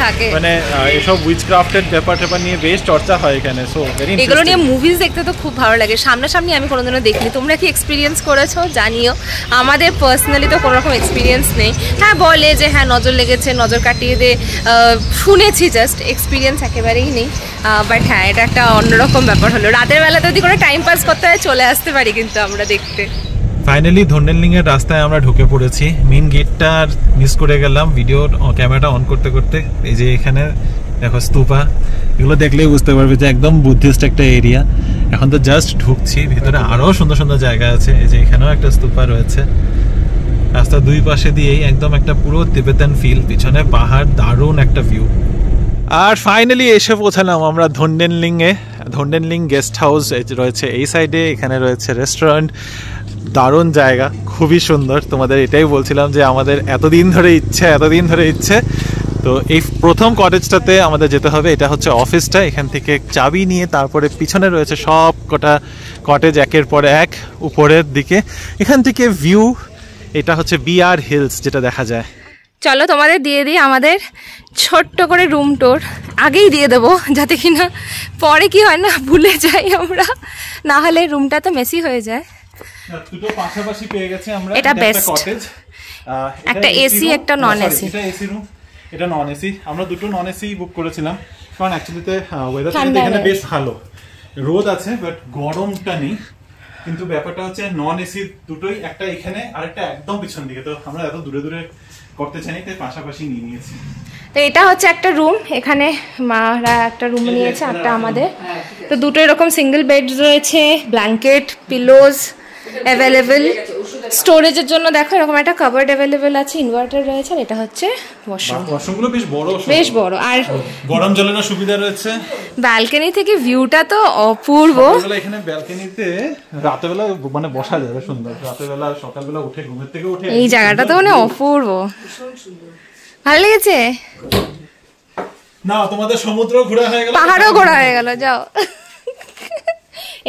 নাকি মানে এসব উইচক্রাফটেড ব্যাপার নিয়ে বেশ চর্চা হয় এখানে। So very interesting. এগুলো নিয়ে মুভিজ দেখতে তো খুব ভালো লাগে, সামনাসামনি আমি কোনোদিনও দেখিনি। তোমরা কি এক্সপিরিয়েন্স করেছো জানিও। আমাদের পার্সোনালি তো কোনো রকম এক্সপিরিয়েন্স নেই। হ্যাঁ বলে যে হ্যাঁ নজর লেগেছে, নজর কাটিয়ে দে, শুনেছি, জাস্ট এক্সপিরিয়েন্স একেবারেই নেই। বাট হ্যাঁ এটা একটা অন্যরকম ব্যাপার হলো। রাতের বেলাতে যদি কোনো টাইম পাস করতে হয় চলে আসতে পারি কিন্তু আমরা দেখতে। ফাইনালি ধন্ডেনলিং এর রাস্তায় আমরা ঢুকে পড়েছি। মেইন গেটটা মিস করে গেলাম ভিডিও ক্যামেরাটা অন করতে করতে। এই যে এখানে দেখো স্তূপা, এগুলো দেখলেই বুঝতে পারবে যে একদম বুদ্ধিস্ট একটা এরিয়া। এখন তো জাস্ট ঢুকছি, ভিতরে আরো সুন্দর সুন্দর জায়গা আছে। এই যে এখানেও একটা স্তূপা রয়েছে, রাস্তার দুই পাশে দিয়েই একদম একটা পুরো তিবেতান ফিল, পিছনে পাহাড়, দারুণ একটা ভিউ। আর ফাইনালি এসে পৌঁছালাম আমরা ধন্ডেনলিংয়ে। ধন্ডেনলিং গেস্ট হাউস রয়েছে এই সাইডে, এখানে রয়েছে রেস্টুরেন্ট, দারুণ জায়গা, খুবই সুন্দর। তোমাদের এটাই বলছিলাম যে আমাদের এতদিন ধরে ইচ্ছে। তো এই প্রথম কটেজটাতে আমাদের যেতে হবে, এটা হচ্ছে অফিসটা। এখান থেকে চাবি নিয়ে তারপরে পিছনে রয়েছে সব কটা কটেজ একের পর এক উপরের দিকে। এখান থেকে ভিউ, এটা হচ্ছে বিআর হিলস যেটা দেখা যায়। চলো তোমাদের দিয়ে দিই আমাদের ছোট্ট করে রুম টোর, আগেই দিয়ে দেবো যাতে কিনা পরে কি হয় না ভুলে যাই আমরা, না হলে রুমটা তো মেসি হয়ে যায়। দুটো পাশাপাশি পেয়ে গেছি আমরা। এটা বেস্ট, কটেজ, একটা এসি একটা নন এসি। এটা এসি রুম, এটা নন এসি। আমরা দুটো নন এসি বুক করেছিলাম কারণ অ্যাকচুয়ালিতে ওয়েদারটা এখানে বেশ ভালো, রোদ আছে বাট গরমটা নেই। কিন্তু ব্যাপারটা হচ্ছে নন এসি দুটোই, একটা এখানে আর একটা একদম পিছন দিকে, তো আমরা এত দূরে দূরে করতে চাই তাই পাশাপাশি নিয়ে নিয়েছি। তো এটা হচ্ছে একটা রুম, এখানে মারা একটা রুম নিয়েছে, একটা আমাদের। তো দুটো এরকম সিঙ্গেল বেড রয়েছে, ব্ল্যাঙ্কেট, পিলোজ অ্যাভেলেবেল। স্টোরেজের জন্য দেখো এরকম একটা কাভার্ড অ্যাভেলেবেল আছে, ইনভার্টার রয়েছে। আর এটা হচ্ছে ওয়াশরুম, ওয়াশরুমগুলো বেশ বড়, আর গরম জলেরও সুবিধা রয়েছে। ব্যালকনি থেকে ভিউটা তো অপূর্ব। এখানে ব্যালকনিতে রাতেবেলা মানে বসা যাবে সুন্দর, রাতেবেলা সকালবেলা উঠে ঘুমের থেকে উঠে এই জায়গাটা তো মানে অপূর্ব, ভালো লেগেছে না? তোমাদের সমুদ্র ঘোরা হয়ে গেল, পাহাড়ও ঘোরা হয়ে গেল, যাও।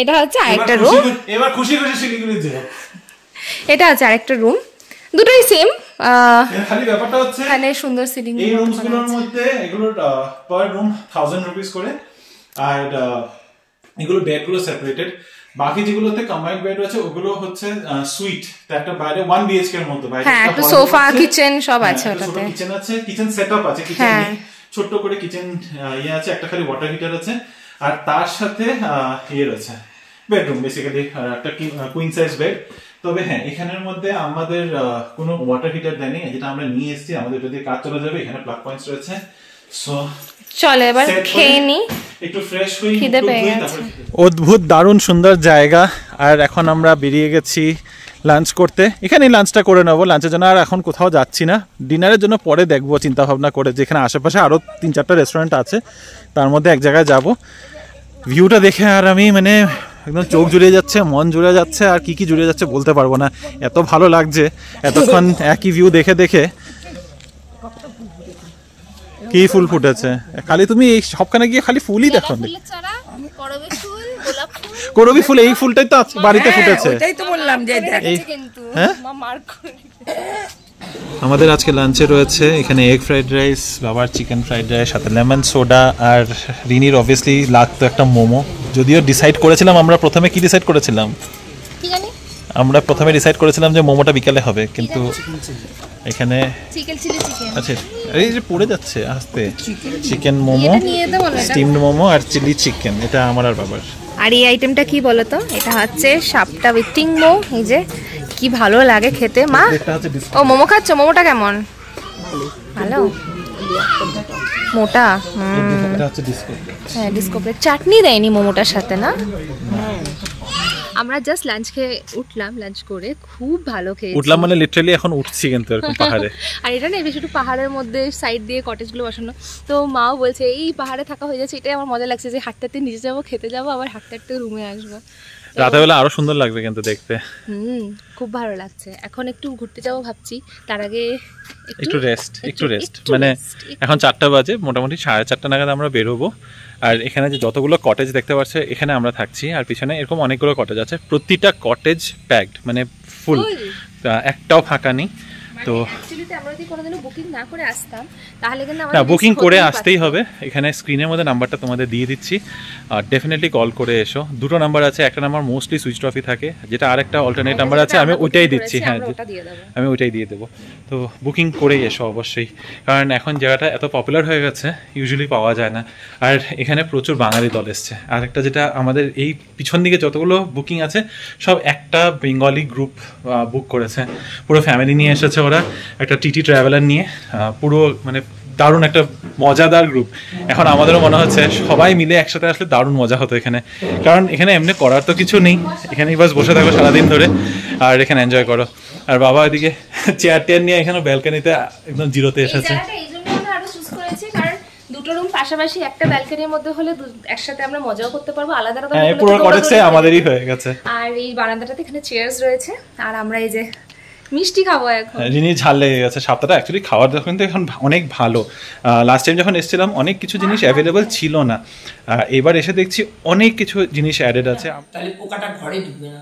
এটা হচ্ছে আরেকটা রুম, এবার খুশি শিলিগুড়ি যাও। এটা হচ্ছে আরেকটা রুম, দুটোই সেম। খালি ব্যাপারটা হচ্ছে এখানে সুন্দর সিলিং, এই রুমগুলোর মধ্যে এগুলোর পার রুম 1000 রুপিস করে, আর এগুলো বেডগুলো সেপারেটেড। বাকি যেগুলোতে কম্বাইন্ড বেড আছে ওগুলো হচ্ছে সুইট, একটা বাইরে 1 BHK এর মধ্যে, বাইরে হ্যাঁ একটু সোফা কিচেন সব আছে ওটাতে। কিচেন আছে, কিচেন সেটআপ আছে, কিচেন ছোট্ট করে কিচেন ইয়ে আছে, একটা খালি ওয়াটার হিটার আছে, আর তার সাথে ইয়ে রয়েছে বেডরুম, বেসিক্যালি একটা কুইন সাইজ বেড। তবে হ্যাঁ এখানের মধ্যে আমাদের কোনো ওয়াটার হিটার দেয়নি, যেটা আমরা নিয়ে এসেছি। আমাদের যদি কাজ চলে যাবে, এখানে প্লাগ পয়েন্টস রয়েছে। সো চলো এবার খেয়ে নি। একটু ফ্রেশ হই, খিদে একটু পেয়ে ধুই, গেছে। তারপর অদ্ভুত দারুণ সুন্দর জায়গা। আর এখন আমরা বেরিয়ে গেছি লাঞ্চ করতে, এখানেই লাঞ্চটা করে নেবো লাঞ্চের জন্য। আর এখন কোথাও যাচ্ছি না, ডিনারের জন্য পরে দেখবো চিন্তা ভাবনা করে, যেখানে আশেপাশে আরও 3-4টা রেস্টুরেন্ট আছে, তার মধ্যে এক জায়গায় যাব। ভিউটা দেখে আর আমি মানে একদম চোখ জুড়িয়ে যাচ্ছে, মন জুড়ে যাচ্ছে, আর কি কি জুড়ে যাচ্ছে বলতে পারবো না, এত ভালো লাগছে এতক্ষণ একই ভিউ দেখে দেখে। কি ফুল ফুটেছে, খালি তুমি এই সবখানে গিয়ে খালি ফুলই দেখো। করবি ফুল, এই ফুলটাই তো বাড়িতে ফুটেছে। ওইটাই তো বললাম যে দেখ হ্যাঁ আমাদের আজকে লাঞ্চে রয়েছে এখানে এগ ফ্রাইড রাইস, বাবার চিকেন ফ্রাইড রাইস, সাথে লেমন সোডা, আর রিনির অবভিয়াসলি লাগতো একটা মোমো। যদিও ডিসাইড করেছিলাম আমরা প্রথমে কি ডিসাইড করেছিলাম, আমরা প্রথমে ডিসাইড করেছিলাম যে মোমোটা বিকালে হবে, কিন্তু এখানে আচ্ছা এই যে পড়ে যাচ্ছে আস্তে, চিকেন মোমো, স্টিমড মোমো আর চিলি চিকেন, এটা আমার আর বাবার। আর এই আইটেমটা কি বলতো, এটা হচ্ছে সাপটা উইথ টিংমো। এই যে কি ভালো লাগে খেতে। মা ও মোমো খাচ্ছ, মোমোটা কেমন? ভালো মোটা। হ্যাঁ ডিসকোপ্রেট চাটনি দেয়নি মোমোটার সাথে না। আমরা জাস্ট লাঞ্চ খেয়ে উঠলাম, লাঞ্চ করে খুব ভালো খেয়েছি। উঠলাম মানে লিটারালি এখন উঠছি কিন্তু এরকম পাহাড়ে। আর এটা না বেশ একটু পাহাড়ের মধ্যে সাইড দিয়ে কটেজগুলো বসানো, তো মাও বলছে এই পাহাড়ে থাকা হয়ে যাচ্ছে, এটাই আমার মজা লাগছে যে হাঁটতে হাঁটতে নিচে যাবো, খেতে যাবো, আবার হাঁটতে হাঁটতে রুমে আসবো। রাতেবেলা আরো সুন্দর লাগবে কিন্তু দেখতে। খুব ভালো লাগছে। এখন একটু ঘুরতে যাবো ভাবছি, তার আগে একটু রেস্ট মানে এখন 4টা বাজে, মোটামুটি 4:30 নাগাদ আমরা বেরোবো। আর এখানে যে যতগুলো কটেজ দেখতে পাচ্ছে এখানে আমরা থাকছি, আর পিছনে এরকম অনেকগুলো কটেজ আছে, প্রতিটা কটেজ প্যাকড মানে ফুল, একটাও ফাঁকা নেই। তো আমরা যদি কোনোদিনও বুকিং না করে আসতাম তাহলে কিন্তু না, বুকিং করে আসতেই হবে। এখানে স্ক্রিনের মধ্যে নাম্বারটা তোমাদের দিয়ে দিচ্ছি, আর ডেফিনেটলি কল করে এসো। 2টো নাম্বার আছে, একটা নাম্বার মোস্টলি সুইচ অফই থাকে, যেটা আর একটা অল্টারনেট নাম্বার আছে, আমি ওইটাই দিচ্ছি। হ্যাঁ আমি ওইটাই দিয়ে দেবো। তো বুকিং করেই এসো অবশ্যই, কারণ এখন জায়গাটা এত পপুলার হয়ে গেছে, ইউজুয়ালি পাওয়া যায় না। আর এখানে প্রচুর বাঙালি দল এসছে। আর একটা যেটা আমাদের এই পিছন দিকে যতগুলো বুকিং আছে সব একটা বেঙ্গলি গ্রুপ বুক করেছে, পুরো ফ্যামিলি নিয়ে এসেছে ওরা, একটা টিটি ট্রাভেলার নিয়ে, পুরো মানে দারুণ একটা মজাদার গ্রুপ। এখন আমাদেরও মনে হচ্ছে সবাই মিলে একসাথে আসলে দারুণ মজা হতো এখানে, কারণ এখানে এমনি করার তো কিছু নেই, এখানেই বাস বসে থাকো সারাদিন ধরে আর এখানে এনজয় করো। আর বাবা এদিকে চেয়ার টেয়ার নিয়ে এখানে ব্যালকনিতে একদম জিরোতে এসেছে। দুটো রুম পাশাপাশি একটা ব্যালকনির মধ্যে হলে একসাথে আমরা মজাও করতে পারবো, আলাদা আলাদা। হ্যাঁ পুরো কটেজটাই আমাদেরই হয়ে গেছে। আর এই বারান্দাটাতে এখানে চেয়ার্স রয়েছে, আর আমরা এই যে মিষ্টি খাবো এখন। যিনি ঝাল লেগে গেছে, সপ্তাহটা অ্যাকচুয়ালি খাওয়ার কিন্তু এখন অনেক ভালো। লাস্ট টাইম যখন এসেছিলাম অনেক কিছু জিনিস অ্যাভেলেবল ছিল না, এবার এসে দেখছি অনেক কিছু জিনিস অ্যাডেড আছে। তাহলে পোকাটা ঘরে ঢুকবে না,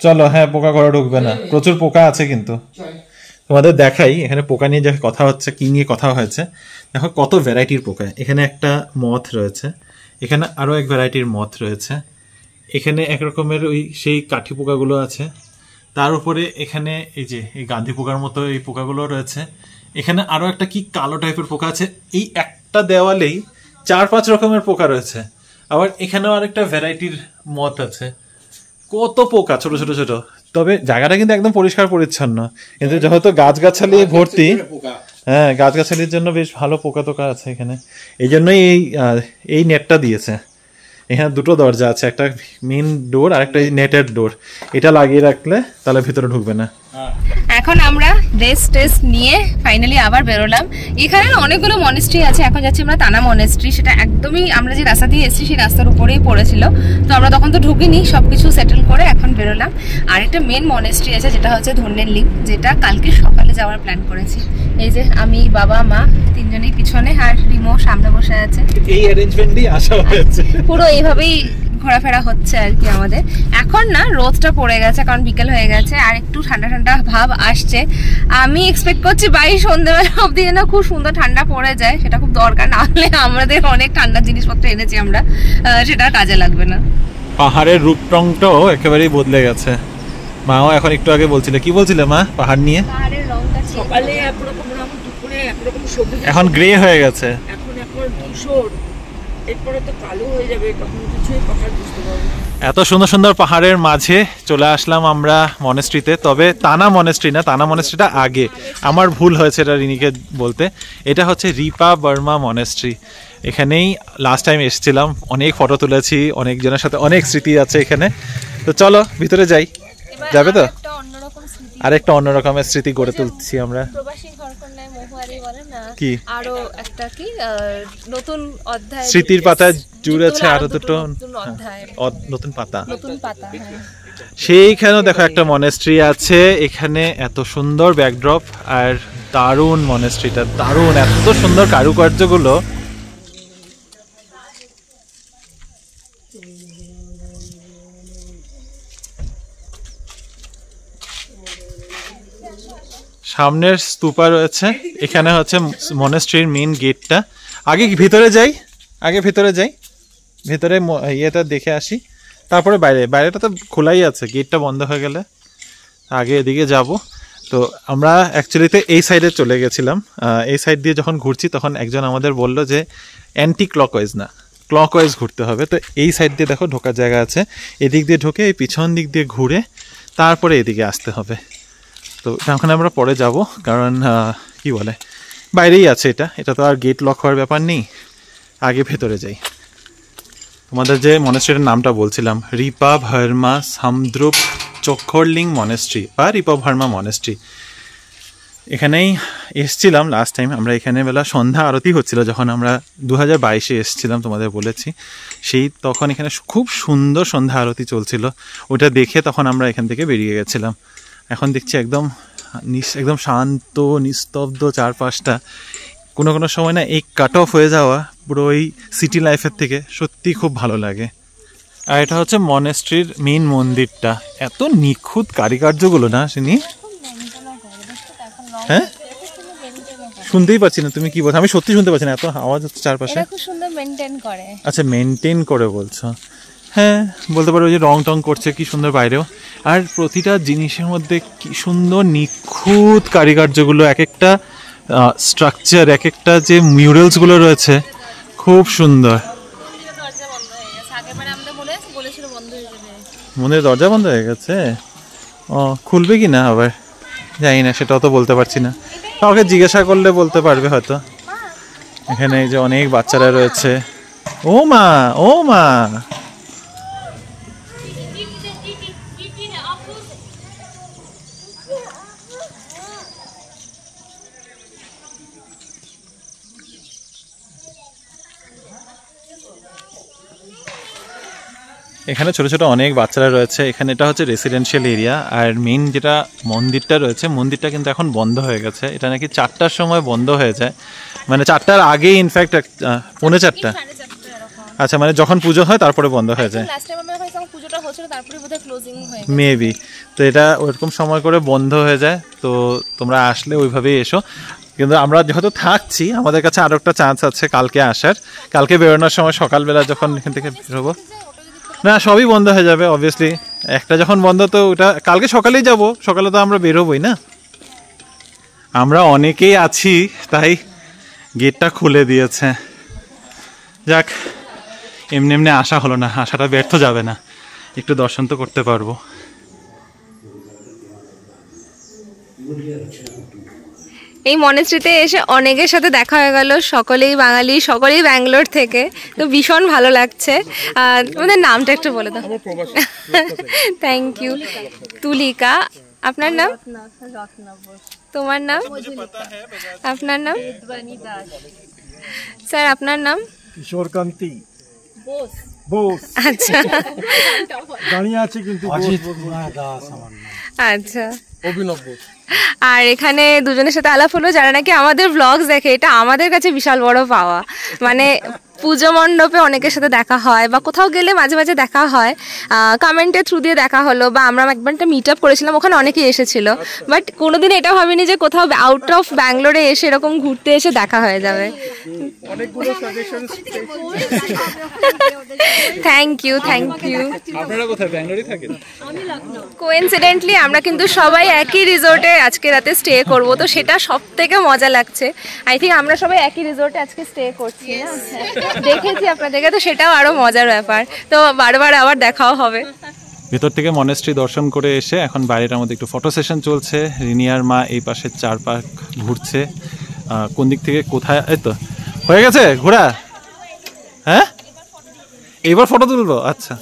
চলো। হ্যাঁ পোকা ঘরে ঢুকবে না, প্রচুর পোকা আছে কিন্তু। তোমাদের দেখাই এখানে পোকা নিয়ে যে কথা হচ্ছে, কি নিয়ে কথা হয়েছে দেখো, কত ভ্যারাইটির পোকা। এখানে একটা মথ রয়েছে, এখানে আরো এক ভ্যারাইটির মথ রয়েছে, এখানে এক রকমের ওই সেই কাঠি পোকাগুলো আছে, তার উপরে এখানে এই যে এই গান্ধী পোকার মতো এই পোকাগুলো রয়েছে, এখানে আরো একটা কি কালো টাইপের পোকা আছে। এই একটা দেওয়ালেই 4-5 রকমের পোকা রয়েছে। আবার এখানেও আরেকটা ভ্যারাইটির মথ আছে, কত পোকা ছোট ছোট ছোট। তবে জায়গাটা কিন্তু একদম পরিষ্কার পরিচ্ছন্ন, কিন্তু যেহেতু গাছগাছালি ভর্তি, হ্যাঁ গাছগাছালির জন্য বেশ ভালো পোকা টোকা আছে এখানে, এই জন্যই এই নেটটা দিয়েছে। এখানে 2টো দরজা আছে, একটা মেইন ডোর আর একটা নেটের ডোর, এটা লাগিয়ে রাখলে তাহলে ভিতরে ঢুকবে না। এখন আমরা রেস্ট নিয়ে ফাইনালি আবার বেরোলাম। এখানে অনেকগুলো মনেস্ট্রি আছে, এখন যাচ্ছি আমরা তানা মনেস্ট্রি, সেটা একদমই আমরা যে রাস্তা দিয়ে এসেছি সেই রাস্তার উপরেই পড়েছিল, তো আমরা তখন তো ঢুকিনি, সবকিছু সেটেল করে এখন বেরোলাম। আর একটা মেন মনেস্ট্রি আছে যেটা হচ্ছে ধন্যেন লিং, যেটা কালকে সকালে যাওয়ার প্ল্যান করেছি। এই যে আমি, বাবা, মা 3জনই পিছনে, আর রিমো সামনে বসে আছে। এই অ্যারেঞ্জমেন্টই আসা হয়েছে, পুরো এইভাবেই ঘোরাফেরা হচ্ছে আর কি আমাদের। এখন না রোদটা পড়ে গেছে, কারণ বিকেল হয়ে গেছে, আর একটু ঠান্ডা ঠান্ডা ভাব আসছে। আমি এক্সপেক্ট করছি সন্ধ্যেবেলা অবধি যেন খুব সুন্দর ঠান্ডা পড়ে যায়, সেটা খুব দরকার, না হলে আমাদের অনেক ঠান্ডা জিনিসপত্র এনেছি আমরা, সেটা কাজে লাগবে না। পাহাড়ের রূপটংটাও একেবারেই বদলে গেছে। মাও এখন একটু আগে বলছিলে, কি বলছিলে মা পাহাড় নিয়ে? পাহাড়ের রংটা সকালে একরকম রং, দুপুরে একরকম সবুজ, এখন গ্রে হয়ে গেছে, এখন ধূসর, এরপরে তো কালো হয়ে যাবে, তখন কিছুই পাহাড় বুঝতে পারবো না। এত সুন্দর সুন্দর পাহাড়ের মাঝে চলে আসলাম আমরা মনেস্ট্রিতে। তবে তানা মনেস্ট্রি না, তানা মনেস্ট্রিটা আগে, আমার ভুল হয়েছে এটা রিনিকে বলতে। এটা হচ্ছে রিপা বর্মা মনেস্ট্রি। এখানেই লাস্ট টাইম এসেছিলাম, অনেক ফটো তুলেছি, অনেকজনের সাথে অনেক স্মৃতি আছে এখানে। তো চলো ভিতরে যাই, যাবে তো? আর একটা অন্য রকমের স্মৃতি গড়ে তুলছি আমরা। কি আরো একটা কি নতুন অধ্যায়, স্মৃতির পাতা জুড়েছে আরো দুটো নতুন পাতা। সেইখানেও দেখো একটা মনেস্ট্রি আছে, এখানে এত সুন্দর ব্যাকড্রপ আর দারুণ মনেস্ট্রিটা, দারুণ, এত সুন্দর কারুকার্যগুলো। সামনের স্তূপা রয়েছে, এখানে হচ্ছে মনেস্ট্রির মেইন গেটটা। আগে ভিতরে যাই, ভিতরে ইয়েটা দেখে আসি, তারপরে বাইরেটা তো খোলাই আছে, গেটটা বন্ধ হয়ে গেলে আগে এদিকে যাব। তো আমরা অ্যাকচুয়ালিতে এই সাইডে চলে গেছিলাম, এই সাইড দিয়ে যখন ঘুরছি তখন একজন আমাদের বলল যে অ্যান্টি ক্লকওয়াইজ না, ক্লকওয়াইজ ঘুরতে হবে। তো এই সাইড দিয়ে দেখো ঢোকার জায়গা আছে, এদিক দিয়ে ঢুকে এই পিছন দিক দিয়ে ঘুরে তারপরে এদিকে আসতে হবে। তো ওখানে আমরা পরে যাব, কারণ কি বলে বাইরেই আছে এটা তো আর গেট লক হওয়ার ব্যাপার নেই। আগে ভেতরে যাই। তোমাদের যে মনেস্ট্রির নামটা বলছিলাম, রিপা ভার্মা সামদ্রুপ চোখরলিং মনেস্ট্রি বা রিপা ভার্মা মনেস্ট্রি, এখানেই এসছিলাম লাস্ট টাইম আমরা। এখানে বেলা সন্ধ্যা আরতি হচ্ছিল যখন আমরা 2022-এ এসছিলাম, তোমাদের বলেছি। তখন এখানে খুব সুন্দর সন্ধ্যা আরতি চলছিল, ওটা দেখে তখন আমরা এখান থেকে বেরিয়ে গেছিলাম। এখন দেখছি একদম শান্ত নিস্তব্ধ চারপাশটা। কোনো সময় না এই কাট অফ হয়ে যাওয়া পুরো ওই সিটি লাইফের থেকে সত্যি খুব ভালো লাগে। আর এটা হচ্ছে মনেস্ট্রির মেইন মন্দিরটা, এত নিখুঁত কারিকার্যগুলো না শুনি। হ্যাঁ শুনতেই পাচ্ছি না তুমি কি বলছো, আমি সত্যি শুনতে পাচ্ছি না, এত আওয়াজ হচ্ছে চারপাশে। আচ্ছা মেনটেন করে বলছো, হ্যাঁ বলতে পারো। ওই যে রং টং করছে কি সুন্দর বাইরেও, আর প্রতিটা জিনিসের মধ্যে কি সুন্দর নিখুঁত কারিকার্যগুলো, এক একটা স্ট্রাকচার, এক একটা যে মিউরালসগুলো রয়েছে খুব সুন্দর। মন্দিরের দরজা বন্ধ হয়ে গেছে, ও খুলবে কি না আবার জানি না, সেটাও তো বলতে পারছি না। কাউকে জিজ্ঞাসা করলে বলতে পারবে হয়তো। এখানে এই যে অনেক বাচ্চারা রয়েছে। ও মা এখানে ছোট ছোট অনেক বাচ্চারা রয়েছে। এখানে এটা হচ্ছে রেসিডেন্সিয়াল এরিয়া। আর মেইন যেটা মন্দিরটা রয়েছে, মন্দিরটা কিন্তু এখন বন্ধ হয়ে গেছে। এটা নাকি 4টার সময় বন্ধ হয়ে যায়, মানে 4টার আগেই, ইনফ্যাক্ট 4:45। আচ্ছা, মানে যখন পুজো হয় তারপরে বন্ধ হয়ে যায় মেবি। তো এটা ওরকম সময় করে বন্ধ হয়ে যায়। তো তোমরা আসলে ওইভাবেই এসো। কিন্তু আমরা যেহেতু থাকছি, আমাদের কাছে আরও একটা চান্স আছে কালকে আসার। কালকে বেরোনোর সময় সকালবেলা যখন এখান থেকে বেরোবো, না সবই বন্ধ হয়ে যাবে অবভিয়াসলি। একটা যখন বন্ধ, তো ওটা কালকে সকালেই যাব, সকালে তো আমরা বেরোবই না। আমরা অনেকেই আছি তাই গেটটা খুলে দিয়েছে। যাক, এমনি আসা হলো না, আসাটা ব্যর্থ যাবে না, একটু দর্শন তো করতে পারবো। এই মনেস্ট্রিতে এসে অনেকের সাথে দেখা হয়ে গেল, সকলেই বাঙালি, সকলেই ব্যাঙ্গালোর থেকে। তো ভীষণ ভালো লাগছে। তোমাদের নামটা একটু বলে দাও। Thank you. তুলিকা। আপনার নাম? তোমার নাম? আপনার নাম? স্যার আপনার নাম? কিশোরকান্তি বোস। আচ্ছা, দাঁড়িয়ে আছে কিন্তু আচ্ছা, অভিনব বোস। আর এখানে দুজনের সাথে আলাপ হলো যারা নাকি আমাদের ব্লগস দেখে। এটা আমাদের কাছে বিশাল বড় পাওয়া। মানে পুজো মণ্ডপে অনেকের সাথে দেখা হয়, বা কোথাও গেলে মাঝে মাঝে দেখা হয়, কমেন্টের থ্রু দিয়ে দেখা হলো, বা আমরা একবার একটা মিট আপ করেছিলাম, ওখানে অনেকেই এসেছিল। বাট কোনোদিন এটা ভাবিনি যে কোথাও আউট অফ ব্যাঙ্গালোরে এসে এরকম ঘুরতে এসে দেখা হয়ে যাবে। Thank you. আপনারা কোথায় ব্যাঙ্গালোরে থাকেন? কোইন্সিডেন্টলি আমরা কিন্তু সবাই একই রিসোর্টে আজকে রাতে স্টে করব, তো সেটা সব থেকে মজা লাগছে। আই থিঙ্ক আমরা সবাই একই রিসোর্টে আজকে স্টে করছি না, দেখেছি আপনাদেরকে, তো সেটাও আরো মজার ব্যাপার। তো বারবার আবার দেখাও হবে। ভেতর থেকে মনেস্ট্রি দর্শন করে এসে এখন বাইরেটার মধ্যে একটু ফটো সেশন চলছে। রিনিয়ার মা এই পাশে 4 পাক ঘুরছে, কোন দিক থেকে কোথায়, এই তো হয়ে গেছে ঘোরা। হ্যাঁ এবার ফটো তুলবো। আচ্ছা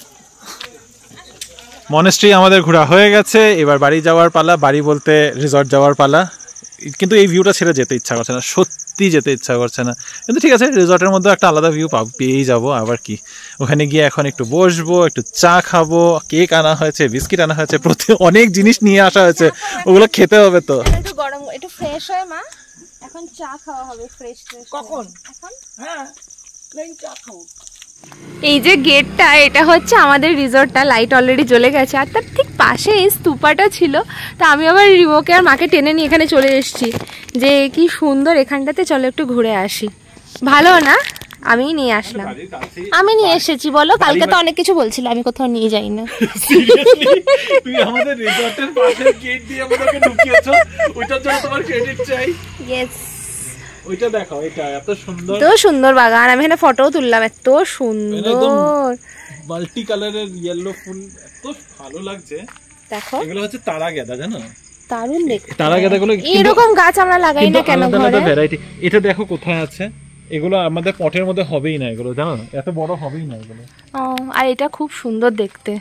মনেস্ট্রি আমাদের ঘোরা হয়ে গেছে, এবার বাড়ি যাওয়ার পালা, বাড়ি বলতে রিসর্ট যাওয়ার পালা। কিন্তু এই ভিউটা ছেড়ে যেতে ইচ্ছা করছে না, সত্যি যেতে ইচ্ছা করছে না, কিন্তু ঠিক আছে রিসর্টের মধ্যে একটা আলাদা ভিউ পেয়েই যাবো। আবার কি ওখানে গিয়ে এখন একটু বসবো, একটু চা খাবো, কেক আনা হয়েছে, বিস্কিট আনা হয়েছে, অনেক জিনিস নিয়ে আসা হয়েছে, ওগুলো খেতে হবে তো। একটু গরম একটু ফ্রেশ হয় মা, এখন চা খাওয়া হবে ফ্রেশ ফ্রেশ। কখন? এখন হ্যাঁ প্লেন চা খাবো। এই যে গেটটা, এটা হচ্ছে আমাদের রিসর্টটা, লাইট অলরেডি জ্বলে গেছে, আর তার ঠিক পাশে এই স্তূপাটা ছিল। তা আমি আবার রিমোকে আর মাকে টেনে নিয়ে এখানে চলে এসেছি, যে কি সুন্দর এখানটাতে, চলো একটু ঘুরে আসি। ভালো না? আমি নিয়ে আসলাম, আমি নিয়ে এসেছি। বলো, কালকে তো অনেক কিছু বলছিল, আমি কোথাও নিয়ে যাই না। তুই আমাদের রিসর্টের পাশের গেট দিয়ে আমাদেরকে ঢুকিয়েছো, ওইটার জন্য তোমার ক্রেডিট চাই। ইয়েস, ওইটা দেখো, এটা এত সুন্দর, এত সুন্দর বাগান। আমি এখানে ফটোও তুললাম, এত সুন্দর মাল্টি কালারের ইয়েলো ফুল, এত ভালো লাগছে। দেখো এগুলো হচ্ছে তারা গেঁদা, জানো? দারুণ দেখতে। তারা গেঁদাগুলো এরকম গাছ আমরা লাগাই না কেন ঘরে? ভ্যারাইটি। এটা দেখো কোথায় আছে, এগুলো আমাদের পটের মধ্যে হবেই না, এগুলো জানো এত বড় হবেই না এগুলো। আর এটা খুব সুন্দর দেখতে,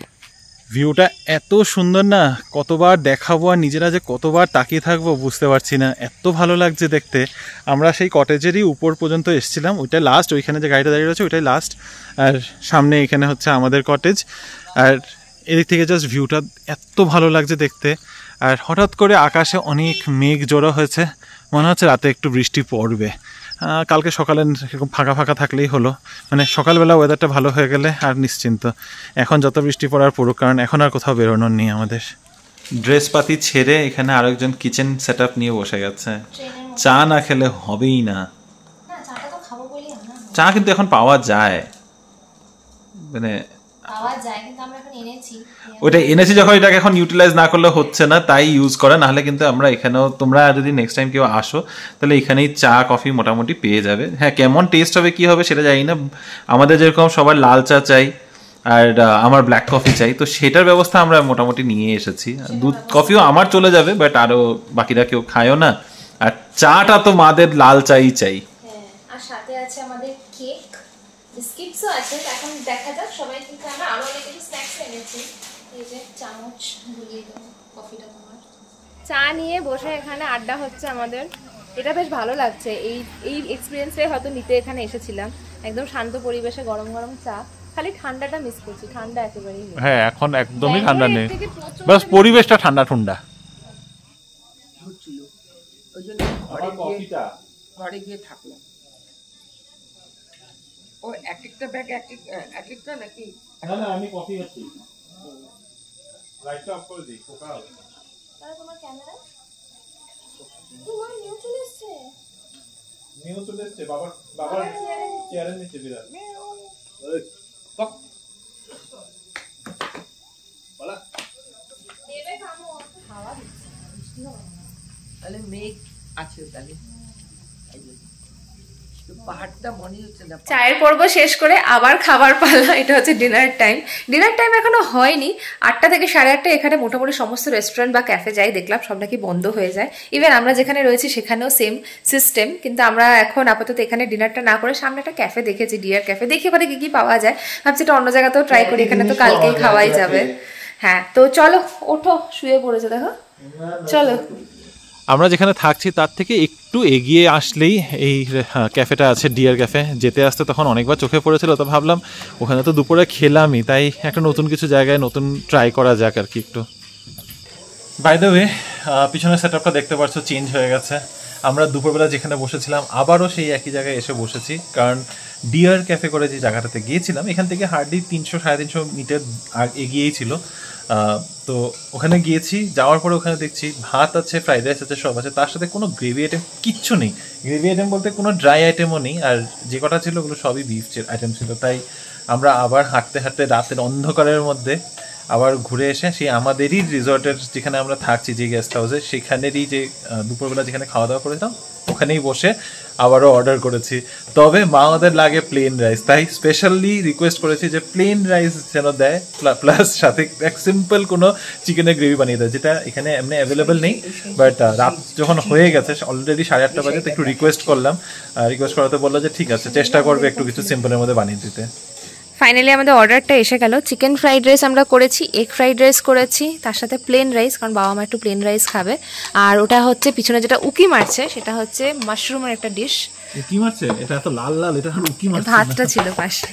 ভিউটা এত সুন্দর না, কতবার দেখাবো আর নিজেরা যে কতবার তাকিয়ে থাকবো বুঝতে পারছি না, এত ভালো লাগছে দেখতে। আমরা সেই কটেজেরই উপর পর্যন্ত এসেছিলাম, ওইটাই লাস্ট, ওইখানে যে গাড়িটা দাঁড়িয়ে রয়েছে ওইটাই লাস্ট, আর সামনে এখানে হচ্ছে আমাদের কটেজ। আর এদিক থেকে জাস্ট ভিউটা এত ভালো লাগছে দেখতে। আর হঠাৎ করে আকাশে অনেক মেঘ জড়ো হয়েছে, মনে হচ্ছে রাতে একটু বৃষ্টি পড়বে। কালকে সকালে এরকম ফাঁকা ফাঁকা থাকলেই হলো, মানে সকালবেলা ওয়েদারটা ভালো হয়ে গেলে আর নিশ্চিন্ত। এখন যত বৃষ্টি পড়ার পড়ুক, কারণ এখন আর কোথাও বেরোনোর নেই আমাদের। ড্রেসপাতি ছেড়ে এখানে আরেকজন কিচেন সেট আপ নিয়ে বসে গেছে। চা না খেলে হবেই না। চা কিন্তু এখন পাওয়া যায়, মানে ওইটা এনেছি যখন, এটাকে এখন ইউটিলাইজ না করলে হচ্ছে না, তাই ইউজ করে। নাহলে কিন্তু আমরা এখানেও, তোমরা যদি নেক্সট টাইম কেউ আসো তাহলে এখানেই চা কফি মোটামুটি পেয়ে যাবে। হ্যাঁ, কেমন টেস্ট হবে কি হবে সেটা জানি না। আমাদের যেরকম সবার লাল চা চাই আর আমার ব্ল্যাক কফি চাই, তো সেটার ব্যবস্থা আমরা মোটামুটি নিয়ে এসেছি। দুধ কফিও আমার চলে যাবে, বাট আরও বাকিরা কেউ খায়ও না। আর চাটা তো মাদের লাল চাই চাই। আর সাথে আছে আমাদের কেক, বিস্কিটসও আছে। এখন দেখা যাক সবাই, কিন্তু আমরা আরো অনেক কিছু স্ন্যাক্স এনেছি। এই যে চামচ গুলিয়ে দাও, কফিটা তোমার। চা নিয়ে বসে এখানে আড্ডা হচ্ছে আমাদের, এটা বেশ ভালো লাগছে। এই এক্সপিরিয়েন্সটাই হয়তো নিতে এখানে এসেছিলাম, একদম শান্ত পরিবেশে গরম গরম চা। খালি ঠান্ডাটা মিস করছি, ঠান্ডা একেবারেই নেই। হ্যাঁ, এখন একদমই ঠান্ডা নেই, বাস পরিবেশটা ঠান্ডা ঠান্ডা। ওই জন্য ঘরে গিয়ে থাকলাম। ও এক একটা ব্যাগ এক একটা নাকি? না না, আমি কফি খাচ্ছি। লাইটটা অফ করে দিই, ফোকা হবে। তাহলে তোমার ক্যামেরা তোমার নিউ চলে এসেছে। নিউ চলে এসেছে, বাবার চেয়ারের নিচে বিরাট। এই বক বলা দেবে কামো, হাওয়া দিচ্ছে, বৃষ্টি হবে না। তাহলে মেঘ আছে, তাহলে পাহাড়টা মনে হচ্ছে না। চায়ের পর্ব শেষ করে আবার খাবার পালা, এটা হচ্ছে ডিনার টাইম। ডিনার টাইম এখনো হয়নি, 8টা থেকে 8:30 এখানে মোটামুটি সমস্ত রেস্টুরেন্ট বা ক্যাফে যাই দেখলাম সব নাকি বন্ধ হয়ে যায়। ইভেন আমরা যেখানে রয়েছি সেখানেও সেম সিস্টেম। কিন্তু আমরা এখন আপাতত এখানে ডিনারটা না করে সামনে একটা ক্যাফে দেখেছি, ডিয়ার ক্যাফে। দেখি ওখানে কি কি পাওয়া যায়, ভাবছি এটা অন্য জায়গাতেও ট্রাই করি, এখানে তো কালকেই খাওয়াই যাবে। হ্যাঁ, তো চলো ওঠো, শুয়ে পড়েছে দেখো, চলো। আমরা যেখানে থাকছি তার থেকে একটু এগিয়ে আসলেই এই ক্যাফেটা আছে, ডিয়ার ক্যাফে। যেতে আসতে তখন অনেকবার চোখে পড়েছিল, তো ভাবলাম ওখানে তো দুপুরে খেলামই, তাই একটা নতুন কিছু জায়গায় নতুন ট্রাই করা যাক আর কি একটু। বাই দ্য ওয়ে, পিছনের সেটআপটা দেখতে পাচ্ছ চেঞ্জ হয়ে গেছে। আমরা দুপুরবেলা যেখানে বসেছিলাম আবারও সেই একই জায়গায় এসে বসেছি, কারণ ডিয়ার ক্যাফে করে যে জায়গাটাতে গিয়েছিলাম এখান থেকে হার্ডলি 300-350 মিটার এগিয়েই ছিল। তো ওখানে গিয়েছি, যাওয়ার পরে ওখানে দেখছি ভাত আছে, ফ্রাইড রাইস আছে, সব আছে, তার সাথে কোনো গ্রেভি আইটেম কিচ্ছু নেই। গ্রেভি আইটেম বলতে কোনো ড্রাই আইটেমও নেই, আর যে কটা ছিল ওগুলো সবই বিফ আইটেম ছিল। তাই আমরা আবার হাঁটতে হাঁটতে রাতের অন্ধকারের মধ্যে আবার ঘুরে এসে সেই আমাদেরই রিসর্টের যেখানে আমরা থাকছি যে গেস্ট হাউসে সেখানেরই যে দুপুরবেলা যেখানে খাওয়া দাওয়া করেছিলাম ওখানেই বসে আবারও অর্ডার করেছি। তবে মা আমাদের লাগে প্লেন রাইস, তাই স্পেশালি রিকোয়েস্ট করেছি যে প্লেন রাইস যেন দেয়, প্লাস সাথে এক সিম্পল কোনো চিকেনের গ্রেভি বানিয়ে দেয়, যেটা এখানে এমনি অ্যাভেলেবেল নেই। বাট রাত যখন হয়ে গেছে অলরেডি 8:30 বাজে, তো একটু রিকোয়েস্ট করলাম, রিকোয়েস্ট করাতে বললো যে ঠিক আছে চেষ্টা করবে একটু কিছু সিম্পলের মধ্যে বানিয়ে দিতে। ফাইনালি আমাদের অর্ডারটা এসে গেল। চিকেন ফ্রাইড রাইস আমরা করেছি, এগ ফ্রাইড রাইস করেছি, তার সাথে প্লেন রাইস, কারণ বাবা মা একটু প্লেন রাইস খাবে। আর ওটা হচ্ছে পিছনে যেটা উকি মারছে সেটা হচ্ছে মাশরুমের একটা ডিশ। উকি মারছে, এটা এত লাল লাল, এটা উকি মারছে। ভাতটা ছিল পাশে।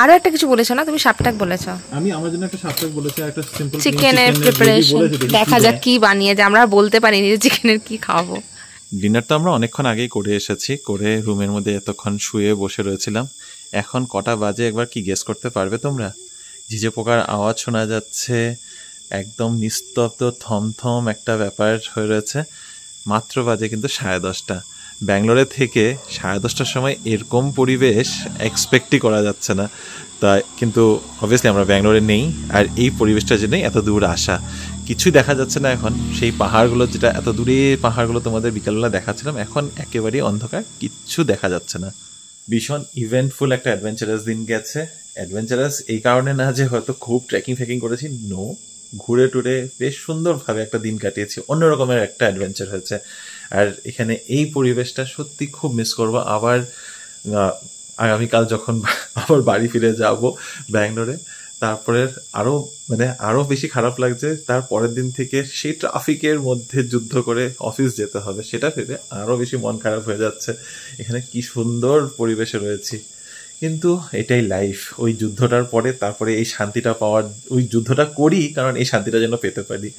আরো একটা কিছু বলেছো না তুমি? সাপটাক বলেছো। আমি আমার জন্য একটা সাপটাক বলেছি, একটা সিম্পল চিকেনের প্রিপারেশন। দেখা যাক কি বানিয়ে যায়, আমরা বলতে পারিনি যে চিকেনের কি খাবো। ডিনার তো আমরা অনেকক্ষণ আগেই করে এসেছি, করে রুমের মধ্যে এতক্ষণ শুয়ে বসে রয়েছিলাম। এখন কটা বাজে একবার কি গেস করতে পারবে তোমরা? ঝিঝে পোকার আওয়াজ শোনা যাচ্ছে, একদম নিস্তব্ধ থমথম একটা ব্যাপার হয়ে রয়েছে। মাত্র বাজে কিন্তু 10:30। ব্যাঙ্গালোরে থেকে 10:30টার সময় এরকম পরিবেশ এক্সপেক্টই করা যাচ্ছে না। তাই কিন্তু অবভিয়াসলি আমরা ব্যাঙ্গালোরে নেই, আর এই পরিবেশটার জন্যই এত দূর আসা। কিছুই দেখা যাচ্ছে না এখন, সেই পাহাড়গুলো যেটা এত দূরে পাহাড়গুলো তোমাদের বিকালবেলা দেখাচ্ছিলাম, এখন একেবারেই অন্ধকার, কিচ্ছু দেখা যাচ্ছে না। ভীষণ ইভেন্টফুল একটা অ্যাডভেঞ্চারাস দিন গেছে। অ্যাডভেঞ্চারাস এই কারণে না যে হয়তো খুব ট্রেকিং ফেকিং করেছি, নো, ঘুরে টুরে বেশ সুন্দরভাবে একটা দিন কাটিয়েছি, অন্যরকমের একটা অ্যাডভেঞ্চার হয়েছে। আর এখানে এই পরিবেশটা সত্যি খুব মিস করবো। আবার আগামীকাল যখন আবার বাড়ি ফিরে যাব ব্যাঙ্গালোরে, তারপরে আরো বেশি খারাপ লাগছে তার পরের দিন থেকে সেই ট্রাফিকের মধ্যে যুদ্ধ করে অফিস যেতে হবে, সেটা ভেবে আরো বেশি মন খারাপ হয়ে যাচ্ছে। এখানে কি সুন্দর পরিবেশে রয়েছি, কিন্তু এটাই লাইফ। ওই যুদ্ধটার পরে তারপরে এই শান্তিটা পাওয়ার, ওই যুদ্ধটা করি কারণ এই শান্তিটা যেন পেতে পারি।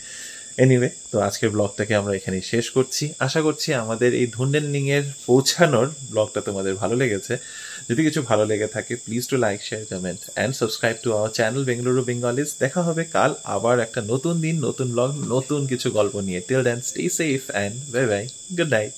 এনিওয়ে, তো আজকের ব্লগটাকে আমরা এখানেই শেষ করছি। আশা করছি আমাদের এই ধুন্ডেনলিং এর পৌঁছানোর ব্লগটা তোমাদের ভালো লেগেছে। যদি কিছু ভালো লেগে থাকে please to like, share, comment and subscribe to our channel Bengaluru Bengalis. দেখা হবে কাল আবার একটা নতুন দিন, নতুন ব্লগ, নতুন কিছু গল্প নিয়ে। Till then stay safe and bye bye, good night.